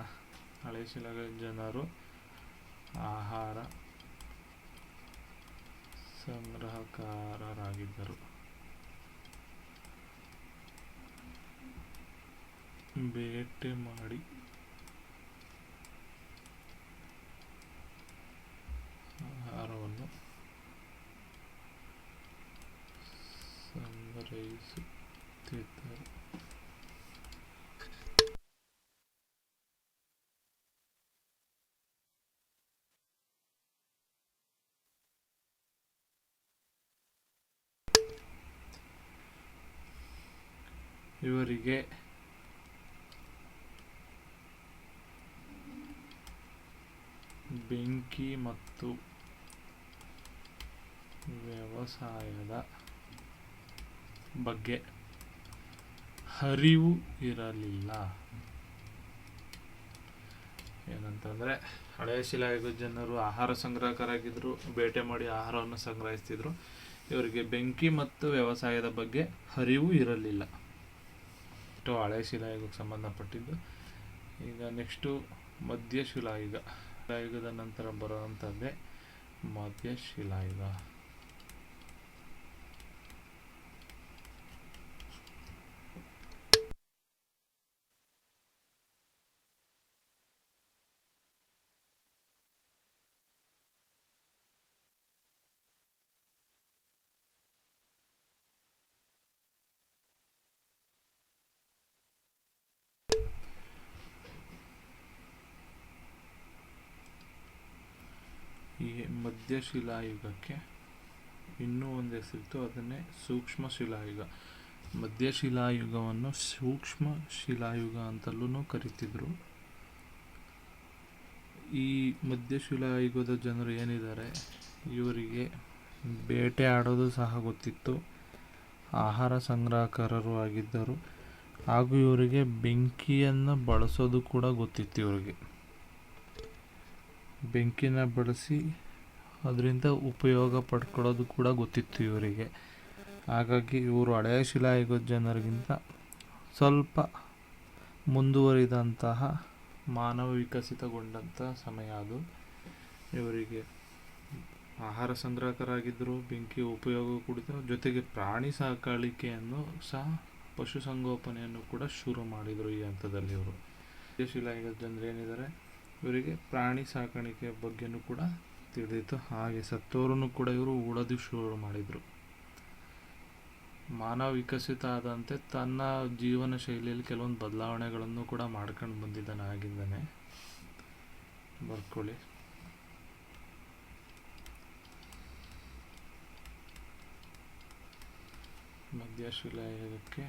ಹಳೆಯ ಶಿಲಾಯುಗದ ಜನರು ಆಹಾರ ಸಂಗ್ರಹಕಾರರಾಗಿದ್ದರು. ಬೇಟೆ ಮಾಡಿ ಆಹಾರವನ್ನು ಸಂಗ್ರಹಿಸುತ್ತಿದ್ದರು. ಇವರಿಗೆ ಬೆಂಕಿ ಮತ್ತು ವ್ಯವಸಾಯದ ಬಗ್ಗೆ ಅರಿವು ಇರಲಿಲ್ಲ. ಏನಂತಂದರೆ ಹಳೆಯ ಶಿಲಾಯುಗದ ಜನರು ಆಹಾರ ಸಂಗ್ರಾಹಕರಾಗಿದ್ದರು, ಬೇಟೆ ಮಾಡಿ ಆಹಾರವನ್ನು ಸಂಗ್ರಹಿಸ್ತಿದ್ರು. ಇವರಿಗೆ ಬೆಂಕಿ ಮತ್ತು ವ್ಯವಸಾಯದ ಬಗ್ಗೆ ಅರಿವು ಇರಲಿಲ್ಲ. ಹಳೆಯ ಶಿಲಾಯುಗಕ್ಕೆ ಸಂಬಂಧಪಟ್ಟಿದ್ದು. ಈಗ ನೆಕ್ಸ್ಟು ಮಧ್ಯಶಿಲಾಯುಗ. ಶಿಲಾಯುಗದ ನಂತರ ಬರುವಂಥದ್ದೇ ಮಧ್ಯಶಿಲಾಯುಗ. ಈ ಮಧ್ಯಶಿಲಾಯುಗಕ್ಕೆ ಇನ್ನೂ ಒಂದು ಹೆಸರಿತ್ತು, ಅದನ್ನೇ ಸೂಕ್ಷ್ಮ ಶಿಲಾಯುಗ. ಮಧ್ಯಶಿಲಾಯುಗವನ್ನು ಸೂಕ್ಷ್ಮ ಶಿಲಾಯುಗ ಅಂತಲೂ ಕರಿತಿದ್ರು. ಈ ಮಧ್ಯಶಿಲಾಯುಗದ ಜನರು ಏನಿದ್ದಾರೆ, ಇವರಿಗೆ ಬೇಟೆ ಆಡೋದು ಸಹ ಗೊತ್ತಿತ್ತು, ಆಹಾರ ಸಂಗ್ರಹಕಾರರು ಆಗಿದ್ದರು, ಹಾಗೂ ಇವರಿಗೆ ಬೆಂಕಿಯನ್ನು ಬಳಸೋದು ಕೂಡ ಗೊತ್ತಿತ್ತು. ಇವರಿಗೆ ಬೆಂಕಿನ ಬಳಸಿ ಅದರಿಂದ ಉಪಯೋಗ ಪಡ್ಕೊಳ್ಳೋದು ಕೂಡ ಗೊತ್ತಿತ್ತು ಇವರಿಗೆ. ಹಾಗಾಗಿ ಇವರು ಹಳೆಯ ಶಿಲಾಯುಗದ ಜನರಿಗಿಂತ ಸ್ವಲ್ಪ ಮುಂದುವರಿದಂತಹ ಮಾನವ ವಿಕಸಿತಗೊಂಡಂಥ ಸಮಯ ಅದು. ಇವರಿಗೆ ಆಹಾರ ಸಂಗ್ರಾಹಕರಾಗಿದ್ದರು, ಬೆಂಕಿ ಉಪಯೋಗ ಕೂಡ, ಜೊತೆಗೆ ಪ್ರಾಣಿ ಸಾಕಾಣಿಕೆಯನ್ನು ಸಹ, ಪಶುಸಂಗೋಪನೆಯನ್ನು ಕೂಡ ಶುರು ಮಾಡಿದರು ಈ ಹಂತದಲ್ಲಿ ಇವರು. ಮಧ್ಯಶಿಲಾಯುಗದ ಜನರು ಏನಿದ್ದಾರೆ, ಇವರಿಗೆ ಪ್ರಾಣಿ ಸಾಕಾಣಿಕೆ ಬಗ್ಗೆನೂ ಕೂಡ ತಿಳಿದಿತ್ತು. ಹಾಗೆ ಸತ್ತೋರನ್ನು ಕೂಡ ಇವರು ಉಳೋದು ಶುರು ಮಾಡಿದರು. ಮಾನವ ವಿಕಸಿತ ಆದಂತೆ ತನ್ನ ಜೀವನ ಶೈಲಿಯಲ್ಲಿ ಕೆಲವೊಂದು ಬದಲಾವಣೆಗಳನ್ನು ಕೂಡ ಮಾಡ್ಕೊಂಡು ಬಂದಿದ್ದಾನೆ ಆಗಿದ್ದಾನೆ. ಬರ್ಕೊಳ್ಳಿ. ಮಧ್ಯಶಿಲಾಯುಗಕ್ಕೆ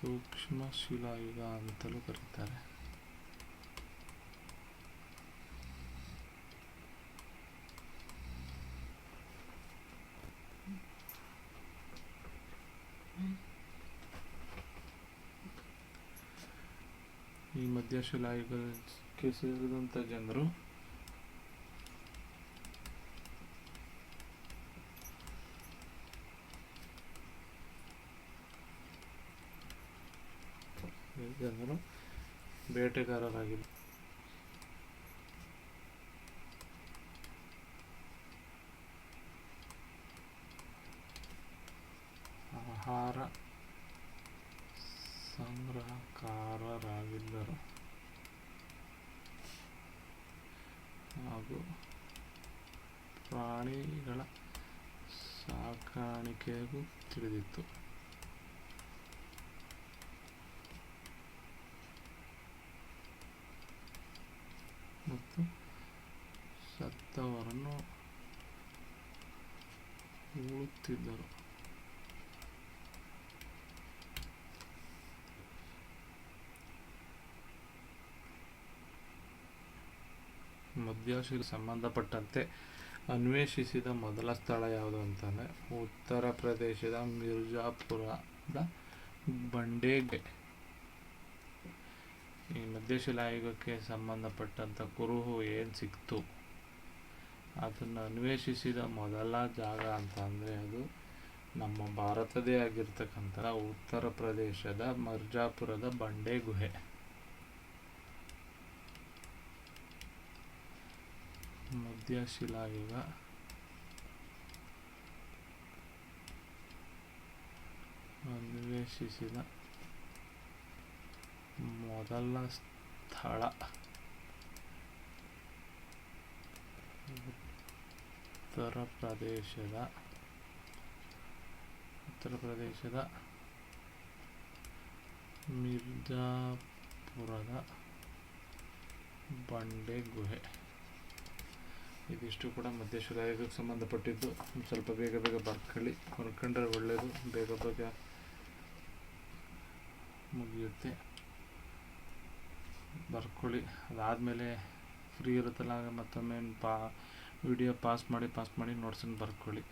ಸೂಕ್ಷ್ಮ ಶಿಲಾಯುಗ ಅಂತಲೂ ಕರೀತಾರೆ. ಈ ಮಧ್ಯಶಿಲಾಯುಗಕ್ಕೆ ಸೇರಿದಂಥ ಜನರು ಬೇಟೆಗಾರರಾಗಿದ್ದರು. ಆಹಾರ ಸಂಗ್ರಹಕಾರರಾಗಿದ್ದರು ಹಾಗೂ ಪ್ರಾಣಿಗಳ ಸಾಕಾಣಿಕೆಗೂ ತಿಳಿದಿತ್ತು. ಮತ್ತು ಸತ್ತವರನ್ನು ಹೂಳುತ್ತಿದ್ದರು. ಮಧ್ಯಾಶಿಗೆ ಸಂಬಂಧಪಟ್ಟಂತೆ ಅನ್ವೇಷಿಸಿದ ಮೊದಲ ಸ್ಥಳ ಯಾವುದು ಅಂತಂದರೆ ಉತ್ತರ ಪ್ರದೇಶದ ಮಿರ್ಜಾಪುರದ ಬಂಡೆಗೆ. ಈ ಮಧ್ಯಶಿಲಾಯುಗಕ್ಕೆ ಸಂಬಂಧಪಟ್ಟಂಥ ಕುರುಹು ಏನು ಸಿಕ್ತು ಅದನ್ನು ಅನ್ವೇಷಿಸಿದ ಮೊದಲ ಜಾಗ ಅಂತ ಅಂದರೆ ಅದು ನಮ್ಮ ಭಾರತದೇ ಆಗಿರ್ತಕ್ಕಂಥ ಉತ್ತರ ಪ್ರದೇಶದ ಮಿರ್ಜಾಪುರದ ಬಂಡೆ ಗುಹೆ. ಮಧ್ಯಶಿಲಾಯುಗ ಅನ್ವೇಷಿಸಿದ ಮೊದಲ ಸ್ಥಳ ಉತ್ತರ ಪ್ರದೇಶದ ಮಿರ್ಜಾಪುರದ ಬಂಡೆ ಗುಹೆ. ಇದಿಷ್ಟು ಕೂಡ ಮಧ್ಯಶಿಲಾಯುಗಕ್ಕೆ ಸಂಬಂಧಪಟ್ಟಿದ್ದು. ಸ್ವಲ್ಪ ಬೇಗ ಬರ್ಕೊಳ್ಳಿ, ಬರ್ಕೊಂಡ್ರೆ ಒಳ್ಳೆಯದು, ಬೇಗ ಮುಗಿಯುತ್ತೆ. ಬರ್ಕೊಳ್ಳಿ. ಅದಾದಮೇಲೆ ಫ್ರೀ ಇರುತ್ತಲ್ಲ ಆಗ ಮತ್ತೊಮ್ಮೆ ವಿಡಿಯೋ ಪಾಸ್ ಮಾಡಿ ನೋಟ್ಸನ್ನು ಬರ್ಕೊಳ್ಳಿ.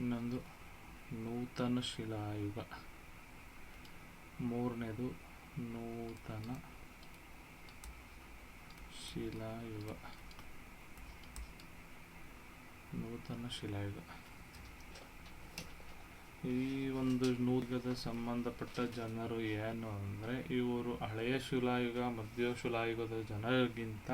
ಇನ್ನೊಂದು ನೂತನ ಶಿಲಾಯುಗ, ಮೂರನೇದು ನೂತನ ಶಿಲಾಯುಗ. ಈ ಒಂದು ನೂತನ ಸಂಬಂಧಪಟ್ಟ ಜನರು ಏನು ಅಂದರೆ ಇವರು ಹಳೆಯ ಶಿಲಾಯುಗ ಮಧ್ಯ ಶಿಲಾಯುಗದ ಜನರಿಗಿಂತ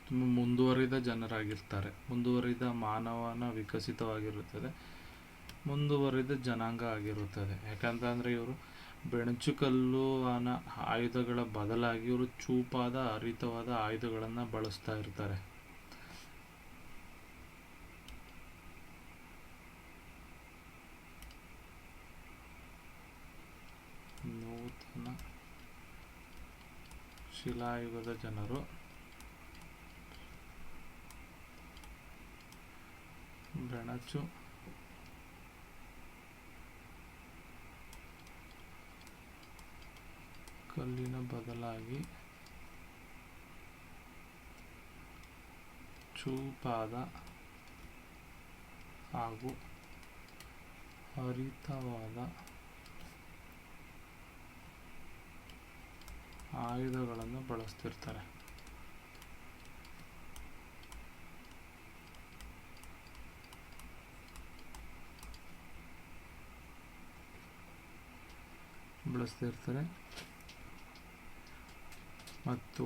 ತುಂಬ ಮುಂದುವರಿದ ಜನರಾಗಿರ್ತಾರೆ. ಮುಂದುವರಿದ ಮಾನವನ ವಿಕಸಿತವಾಗಿರುತ್ತದೆ, ಮುಂದುವರಿದ ಜನಾಂಗ ಆಗಿರುತ್ತದೆ. ಯಾಕಂತಂದರೆ ಇವರು ಬೆಣಚುಕಲ್ಲು ಆಯುಧಗಳ ಬದಲಾಗಿ ಇವರು ಚೂಪಾದ ಹರಿತವಾದ ಆಯುಧಗಳನ್ನು ಬಳಸ್ತಾ ಇರ್ತಾರೆ. ನೂತನ ಶಿಲಾಯುಗದ ಜನರು ಬೆಣಚು ಕಲ್ಲಿನ ಬದಲಾಗಿ ಚೂಪಾದ ಹಾಗೂ ಹರಿತವಾದ ಆಯುಧಗಳನ್ನು ಬಳಸ್ತಿರ್ತಾರೆ. ಮತ್ತು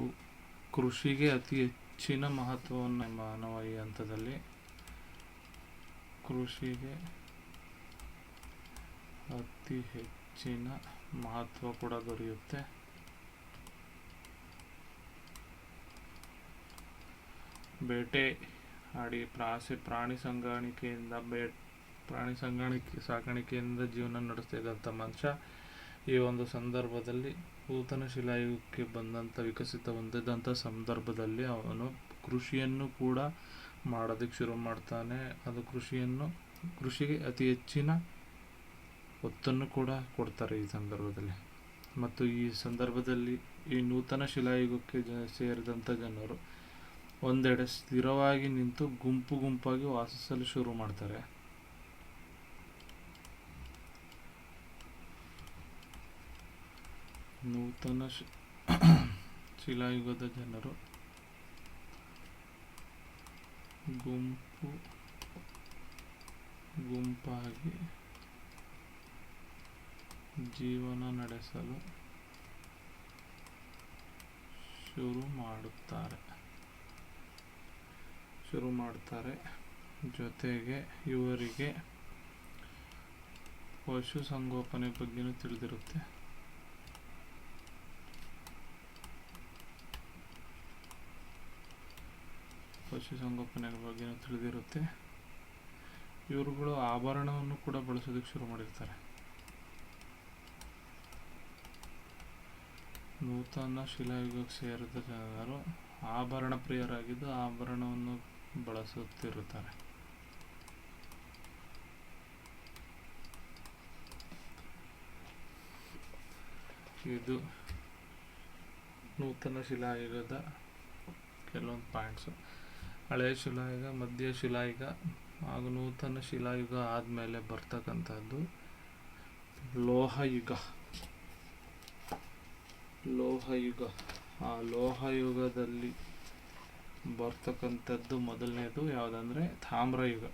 ಕೃಷಿಗೆ ಅತಿ ಹೆಚ್ಚಿನ ಮಹತ್ವವನ್ನು ಮಾನವ ಈ ಹಂತದಲ್ಲಿ ಕೃಷಿಗೆ ಅತಿ ಹೆಚ್ಚಿನ ಮಹತ್ವ ಕೂಡ ದೊರೆಯುತ್ತೆ. ಬೇಟೆ ಆಡಿ ಪ್ರಾಣಿ ಸಾಕಾಣಿಕೆಯಿಂದ ಜೀವನ ನಡೆಸ್ತಾ ಇದ್ದಂಥ ಮನುಷ್ಯ ಈ ಒಂದು ಸಂದರ್ಭದಲ್ಲಿ ನೂತನ ಶಿಲಾಯುಗಕ್ಕೆ ವಿಕಸಿತ ಹೊಂದಿದಂಥ ಸಂದರ್ಭದಲ್ಲಿ ಅವನು ಕೃಷಿಯನ್ನು ಕೂಡ ಮಾಡೋದಕ್ಕೆ ಶುರು ಮಾಡ್ತಾನೆ. ಅದು ಕೃಷಿಗೆ ಅತಿ ಹೆಚ್ಚಿನ ಒತ್ತನ್ನು ಕೂಡ ಕೊಡ್ತಾರೆ ಈ ಸಂದರ್ಭದಲ್ಲಿ. ಮತ್ತು ಈ ಸಂದರ್ಭದಲ್ಲಿ ಈ ನೂತನ ಶಿಲಾಯುಗಕ್ಕೆ ಸೇರಿದಂಥ ಜನರು ಒಂದೆಡೆ ಸ್ಥಿರವಾಗಿ ನಿಂತು ಗುಂಪಾಗಿ ವಾಸಿಸಲು ಶುರು ಮಾಡ್ತಾರೆ. ನೂತನ ಶಿಲಾಯುಗದ ಜನರು ಗುಂಪಾಗಿ ಜೀವನ ನಡೆಸಲು ಶುರು ಮಾಡುತ್ತಾರೆ. ಜೊತೆಗೆ ಇವರಿಗೆ ಪಶುಸಂಗೋಪನೆ ಬಗ್ಗೆನೂ ತಿಳಿದಿರುತ್ತೆ. ಇವರುಗಳು ಆಭರಣವನ್ನು ಕೂಡ ಬಳಸೋದಕ್ಕೆ ಶುರು ಮಾಡಿರ್ತಾರೆ. ನೂತನ ಶಿಲಾಯುಗಕ್ಕೆ ಸೇರಿದ ಜನರು ಆಭರಣ ಪ್ರಿಯರಾಗಿದ್ದು ಆಭರಣವನ್ನು ಬಳಸುತ್ತಿರುತ್ತಾರೆ. ಇದು ನೂತನ ಶಿಲಾಯುಗದ ಕೆಲವೊಂದು ಪಾಯಿಂಟ್ಸು. ಹಳೆಯ ಶಿಲಾಯುಗ, ಮಧ್ಯ ಶಿಲಾಯುಗ ಹಾಗೂ ನೂತನ ಶಿಲಾಯುಗ ಆದಮೇಲೆ ಬರ್ತಕ್ಕಂಥದ್ದು ಲೋಹಯುಗ. ಆ ಲೋಹಯುಗದಲ್ಲಿ ಬರ್ತಕ್ಕಂಥದ್ದು ಮೊದಲನೇದು ಯಾವುದಂದರೆ ತಾಮ್ರಯುಗ.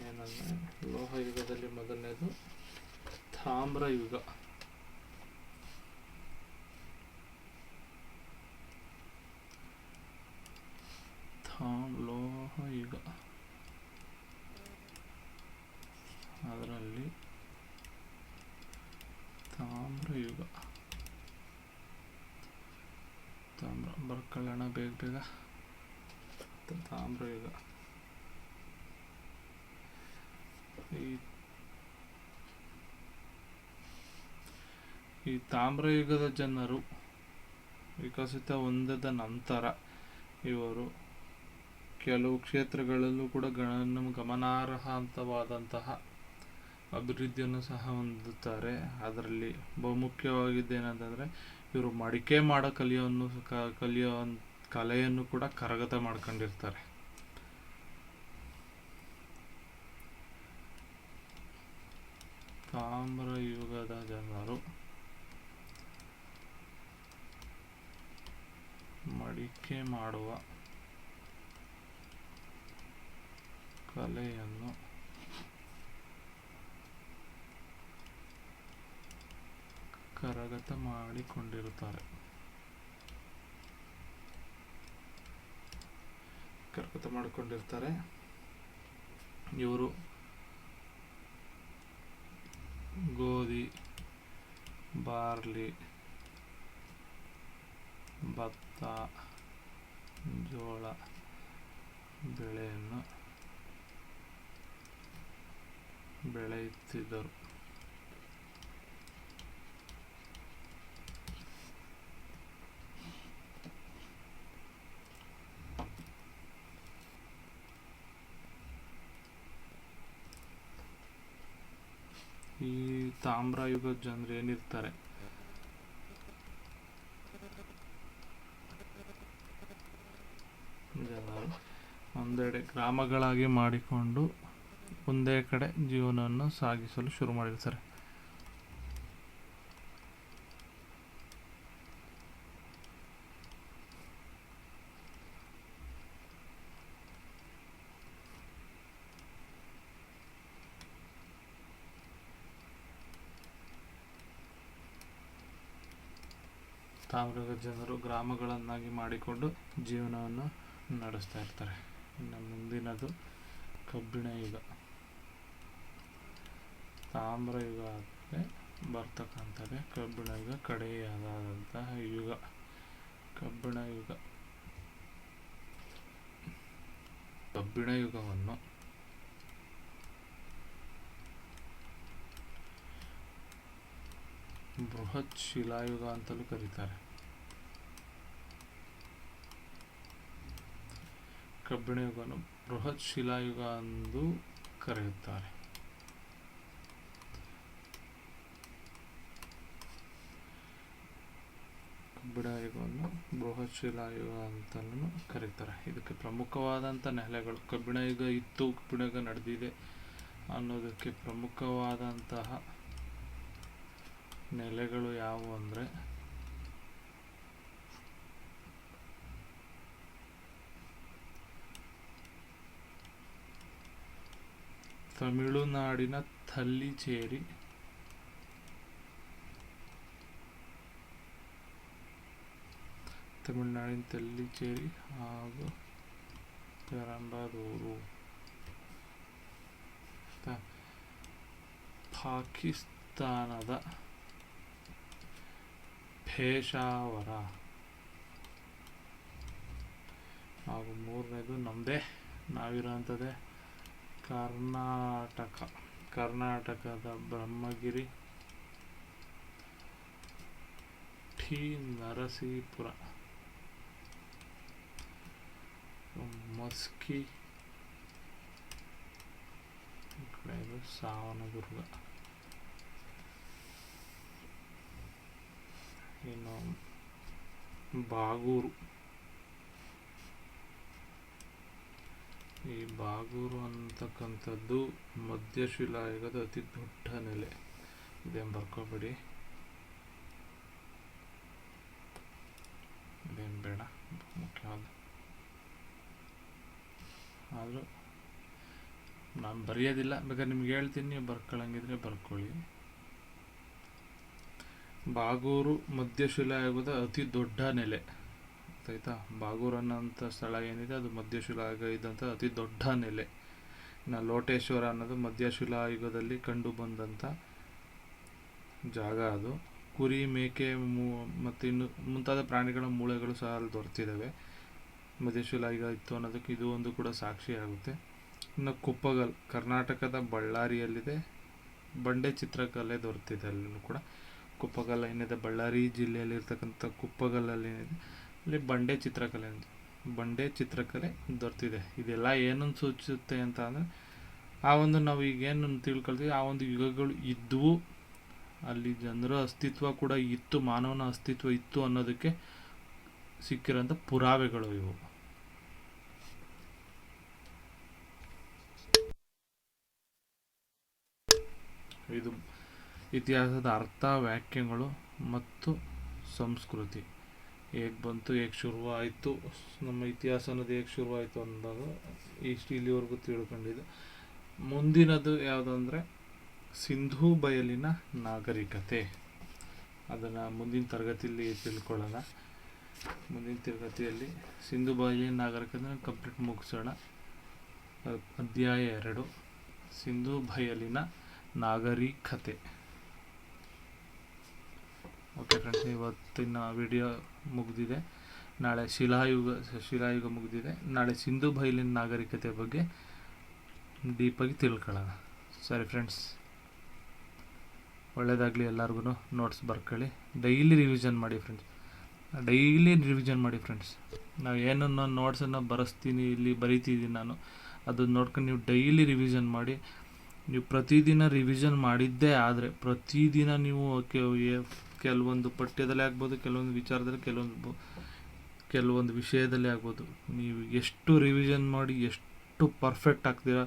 ಏನಂದರೆ ಲೋಹಯುಗದಲ್ಲಿ ಮೊದಲನೇದು ತಾಮ್ರಯುಗ. ಲೋಹಯುಗ, ಅದರಲ್ಲಿ ತಾಮ್ರಯುಗ. ಬರ್ಕೊಳ್ಳೋಣ ಬೇಗ. ತಾಮ್ರಯುಗ. ಈ ತಾಮ್ರಯುಗದ ಜನರು ವಿಕಸಿತ ಹೊಂದಿದ ನಂತರ ಇವರು ಕೆಲವು ಕ್ಷೇತ್ರಗಳಲ್ಲೂ ಕೂಡ ಗಮನಾರ್ಹವಾದಂತಹ ಅಭಿವೃದ್ಧಿಯನ್ನು ಸಹ ಹೊಂದುತ್ತಾರೆ. ಅದರಲ್ಲಿ ಬಹುಮುಖ್ಯವಾಗಿದ್ದೇನೆಂತಂದರೆ ಇವರು ಮಡಿಕೆ ಮಾಡೋ ಕಲಿಯೋ ಕಲೆಯನ್ನು ಕೂಡ ಕರಗತ ಮಾಡ್ಕೊಂಡಿರ್ತಾರೆ. ತಾಮ್ರಯುಗದ ಜನರು ಮಡಿಕೆ ಮಾಡುವ ಕಲೆಯನ್ನು ಕರಗತ ಮಾಡಿಕೊಂಡಿರ್ತಾರೆ. ಇವರು ಗೋಧಿ, ಬಾರ್ಲಿ, ಭತ್ತ, ಜೋಳ ಬೆಳೆಯನ್ನು ಬೆಳೆಯುತ್ತಿದ್ದರು. ಈ ತಾಮ್ರಯುಗದ ಜನರು ಏನಿರ್ತಾರೆ, ಜನರು ಒಂದೆಡೆ ಗ್ರಾಮಗಳಾಗಿ ಮಾಡಿಕೊಂಡು ಒಂದೇ ಕಡೆ ಜೀವನವನ್ನು ಸಾಗಿಸಲು ಶುರು ಮಾಡಿರ್ತಾರೆ. ತಾಮ್ರಯುಗದ ಜನರು ಗ್ರಾಮಗಳನ್ನಾಗಿ ಮಾಡಿಕೊಂಡು ಜೀವನವನ್ನು ನಡೆಸ್ತಾ ಇರ್ತಾರೆ. ಇನ್ನು ಮುಂದಿನದು ಕಬ್ಬಿಣ ಯುಗ. ತಾಮ್ರಯುಗ ಆದರೆ ಬರ್ತಕ್ಕಂಥದ್ದೇ ಕಬ್ಬಿಣ ಯುಗ, ಕಡೆಯಾದಂತಹ ಯುಗ ಕಬ್ಬಿಣ ಯುಗ. ಕಬ್ಬಿಣ ಯುಗವನ್ನು ಬೃಹತ್ ಶಿಲಾಯುಗ ಅಂತಲೂ ಕರೀತಾರೆ. ಕಬ್ಬಿಣ ಯುಗವನ್ನು ಬೃಹತ್ ಶಿಲಾಯುಗ ಎಂದು ಕರೆಯುತ್ತಾರೆ. ಕಬ್ಬಿಣ ಯುಗವನ್ನು ಬೃಹತ್ ಶಿಲಾಯುಗ ಅಂತಲೂ ಕರೀತಾರೆ. ಇದಕ್ಕೆ ಪ್ರಮುಖವಾದಂಥ ನೆಲೆಗಳು, ಕಬ್ಬಿಣ ಯುಗ ಇತ್ತು, ಕಬ್ಬಿಣ ಯುಗ ನಡೆದಿದೆ ಅನ್ನೋದಕ್ಕೆ ಪ್ರಮುಖವಾದಂತಹ ನೆಲೆಗಳು ಯಾವುವು ಅಂದರೆ ತಮಿಳುನಾಡಿನ ತಲ್ಲಿಚೇರಿ, ತಮಿಳುನಾಡಿನ ತೆಲ್ಲಿಚೇರಿ ಹಾಗೂ ಪೆರಂಬದೂರು. ಪಾಕಿಸ್ತಾನದ ಪೇಶಾವರ ಹಾಗೂ ಮೂರನೇದು ನಮ್ಮದೇ ನಾವಿರೋಂಥದ್ದೇ ಕರ್ನಾಟಕದ ಬ್ರಹ್ಮಗಿರಿ, ಟಿ ನರಸೀಪುರ, ಮಸ್ಕಿ, ಈ ಕಡೆ ಇದು ಸಾವನದುರ್ಗ. ಇನ್ನು ಬಾಗೂರು. ಈ ಬಾಗೂರು ಅಂತಕ್ಕಂಥದ್ದು ಮಧ್ಯಶಿಲಾಯುಗದ ಅತಿ ದೊಡ್ಡ ನೆಲೆ. ಇದೇನು ಬರ್ಕೋಬೇಡಿ, ಇದೇನು ಬೇಡ, ಮುಖ್ಯವಾದ. ಆದರೂ ನಾನು ಬರೆಯೋದಿಲ್ಲ, ಬೇಕಾದ್ರೆ ನಿಮ್ಗೆ ಹೇಳ್ತೀನಿ, ನೀವು ಬರ್ಕೊಳ್ಳಂಗಿದ್ರೆ ಬರ್ಕೊಳ್ಳಿ. ಬಾಗೂರು ಮಧ್ಯಶಿಲಾಯುಗದ ಅತಿ ದೊಡ್ಡ ನೆಲೆ, ಆಯ್ತಾ. ಬಾಗೂರು ಅನ್ನೋಂಥ ಸ್ಥಳ ಏನಿದೆ ಅದು ಮಧ್ಯಶಿಲಾಯುಗ ಇದ್ದಂಥ ಅತಿ ದೊಡ್ಡ ನೆಲೆ. ಇನ್ನು ಲೋಟೇಶ್ವರ ಅನ್ನೋದು ಮಧ್ಯಶಿಲಾಯುಗದಲ್ಲಿ ಕಂಡು ಬಂದಂಥ ಜಾಗ. ಅದು ಕುರಿ, ಮೇಕೆ ಮತ್ತು ಇನ್ನು ಮುಂತಾದ ಪ್ರಾಣಿಗಳ ಮೂಳೆಗಳು ಸಹ ಅಲ್ಲಿ ದೊರೆತಿದ್ದಾವೆ. ಮಧ್ಯಶಿಲಾಯುಗ ಇತ್ತು ಅನ್ನೋದಕ್ಕೆ ಇದು ಒಂದು ಕೂಡ ಸಾಕ್ಷಿ ಆಗುತ್ತೆ. ಇನ್ನು ಕುಪ್ಪಗಲ್ ಕರ್ನಾಟಕದ ಬಳ್ಳಾರಿಯಲ್ಲಿದೆ. ಬಂಡೆ ಚಿತ್ರಕಲೆ ದೊರೆತಿದೆ ಅಲ್ಲೂ ಕೂಡ. ಕುಪ್ಪಗಲ್ ಏನಿದೆ ಬಳ್ಳಾರಿ ಜಿಲ್ಲೆಯಲ್ಲಿರ್ತಕ್ಕಂಥ ಕುಪ್ಪಗಲ್ಲಲ್ಲಿ ಏನಿದೆ ಅಲ್ಲಿ ಬಂಡೆ ಚಿತ್ರಕಲೆ ದೊರೆತಿದೆ. ಇದೆಲ್ಲ ಏನನ್ನು ಸೂಚಿಸುತ್ತೆ ಅಂತ ಅಂದರೆ ಆ ಒಂದು ನಾವು ಈಗೇನು ತಿಳ್ಕೊಳ್ತೀವಿ ಆ ಒಂದು ಯುಗಗಳು ಇದ್ದವು, ಅಲ್ಲಿ ಜನರ ಅಸ್ತಿತ್ವ ಕೂಡ ಇತ್ತು, ಮಾನವನ ಅಸ್ತಿತ್ವ ಇತ್ತು ಅನ್ನೋದಕ್ಕೆ ಸಿಕ್ಕಿರೋಂಥ ಪುರಾವೆಗಳು ಇವು. ಇದು ಇತಿಹಾಸದ ಅರ್ಥ, ವ್ಯಾಖ್ಯೆಗಳು ಮತ್ತು ಸಂಸ್ಕೃತಿ ಹೇಗೆ ಬಂತು, ಹೇಗೆ ಶುರುವಾಯಿತು, ನಮ್ಮ ಇತಿಹಾಸ ಅನ್ನೋದು ಹೇಗೆ ಶುರುವಾಯಿತು ಅನ್ನೋದು ಇಲ್ಲಿವರೆಗೂ ತಿಳ್ಕೊಂಡಿದ್ದು. ಮುಂದಿನದು ಯಾವುದಂದರೆ ಸಿಂಧೂ ಬಯಲಿನ ನಾಗರಿಕತೆ. ಅದನ್ನು ಮುಂದಿನ ತರಗತಿಯಲ್ಲಿ ತಿಳ್ಕೊಳ್ಳೋಣ. ಮುಂದಿನ ತರಗತಿಯಲ್ಲಿ ಸಿಂಧೂ ಬಯಲಿನ ನಾಗರಿಕತೆ ಕಂಪ್ಲೀಟ್ ಮುಗಿಸೋಣ. ಅಧ್ಯಾಯ 2 ಸಿಂಧೂ ಬಯಲಿನ ನಾಗರಿಕತೆ. ಓಕೆ ಫ್ರೆಂಡ್ಸ್, ಇವತ್ತಿನ ವಿಡಿಯೋ ಮುಗಿದಿದೆ. ನಾಳೆ ಶಿಲಾಯುಗ ಮುಗಿದಿದೆ. ನಾಳೆ ಸಿಂಧೂ ಬಯಲಿನ ನಾಗರಿಕತೆ ಬಗ್ಗೆ ಡೀಪಾಗಿ ತಿಳ್ಕೊಳ್ಳೋಣ. ಸರಿ ಫ್ರೆಂಡ್ಸ್, ಒಳ್ಳೆಯದಾಗಲಿ ಎಲ್ಲರಿಗೂ. ನೋಟ್ಸ್ ಬರ್ಕೊಳ್ಳಿ, ಡೈಲಿ ರಿವಿಷನ್ ಮಾಡಿ ಫ್ರೆಂಡ್ಸ್. ನಾವು ಏನನ್ನು ನೋಟ್ಸನ್ನು ಬರಿತಿದ್ದೀನಿ ನಾನು, ಅದನ್ನು ನೋಡ್ಕೊಂಡು ನೀವು ಡೈಲಿ ರಿವಿಷನ್ ಮಾಡಿ. ನೀವು ಪ್ರತಿದಿನ ರಿವಿಷನ್ ಮಾಡಿದ್ದೇ ಆದರೆ ಪ್ರತಿದಿನ ನೀವು ಕೆಲವೊಂದು ಪಠ್ಯದಲ್ಲೇ ಆಗ್ಬೋದು, ಕೆಲವೊಂದು ವಿಚಾರದಲ್ಲಿ, ಕೆಲವೊಂದು ವಿಷಯದಲ್ಲಿ ಆಗ್ಬೋದು, ನೀವು ಎಷ್ಟು ರಿವಿಷನ್ ಮಾಡಿ ಎಷ್ಟು ಪರ್ಫೆಕ್ಟ್ ಆಗ್ತೀರಾ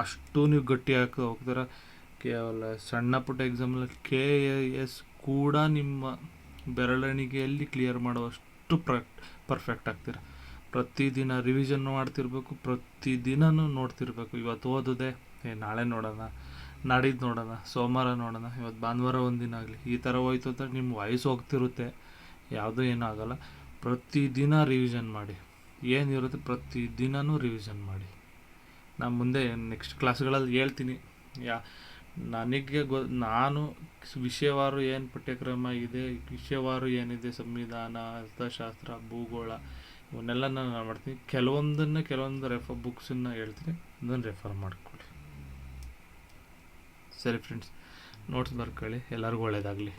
ಅಷ್ಟು ನೀವು ಗಟ್ಟಿ ಹೋಗ್ತೀರ. ಕೇವಲ ಸಣ್ಣ ಪುಟ್ಟ ಎಕ್ಸಾಮಲ್ಲಿ KS ಕೂಡ ನಿಮ್ಮ ಬೆರಳೆಣಿಗೆಯಲ್ಲಿ ಕ್ಲಿಯರ್ ಮಾಡುವಷ್ಟು ಪರ್ಫೆಕ್ಟ್ ಆಗ್ತೀರ. ಪ್ರತಿದಿನ ರಿವಿಷನ್ ಮಾಡ್ತಿರ್ಬೇಕು, ಪ್ರತಿದಿನವೂ ನೋಡ್ತಿರ್ಬೇಕು. ಇವತ್ತು ಓದಿದೆ, ನಾಳೆ ನೋಡೋಣ, ನಾಡಿದ್ದು ನೋಡೋಣ, ಸೋಮವಾರ ನೋಡೋಣ, ಇವತ್ತು ಭಾನುವಾರ ಒಂದಿನ ಆಗಲಿ, ಈ ಥರ ಹೋಯ್ತು ಅಂತ ನಿಮ್ಮ ವಯಸ್ಸು ಹೋಗ್ತಿರುತ್ತೆ. ಯಾವುದೂ ಏನೂ ಆಗೋಲ್ಲ. ಪ್ರತಿದಿನ ರಿವಿಷನ್ ಮಾಡಿ, ಏನಿರುತ್ತೆ ಪ್ರತಿದಿನವೂ ರಿವಿಷನ್ ಮಾಡಿ. ನಾನು ಮುಂದೆ ನೆಕ್ಸ್ಟ್ ಕ್ಲಾಸ್ಗಳಲ್ಲಿ ಹೇಳ್ತೀನಿ. ನನಗೆ ನಾನು ವಿಷಯವಾರು ಏನು ಪಠ್ಯಕ್ರಮ ಇದೆ, ವಿಷಯವಾರು ಏನಿದೆ, ಸಂವಿಧಾನ, ಅರ್ಥಶಾಸ್ತ್ರ, ಭೂಗೋಳ, ಇವನ್ನೆಲ್ಲ ನಾನು ಮಾಡ್ತೀನಿ. ಕೆಲವೊಂದು ಬುಕ್ಸನ್ನು ಹೇಳ್ತೀನಿ, ಅದನ್ನು ರೆಫರ್ ಮಾಡ್ಕೊಳ್ಳಿ. ಸರಿ ಫ್ರೆಂಡ್ಸ್, ನೋಟ್ಸ್ ಬರ್ಕೊಳ್ಳಿ. ಎಲ್ಲರಿಗೂ ಒಳ್ಳೆಯದಾಗಲಿ.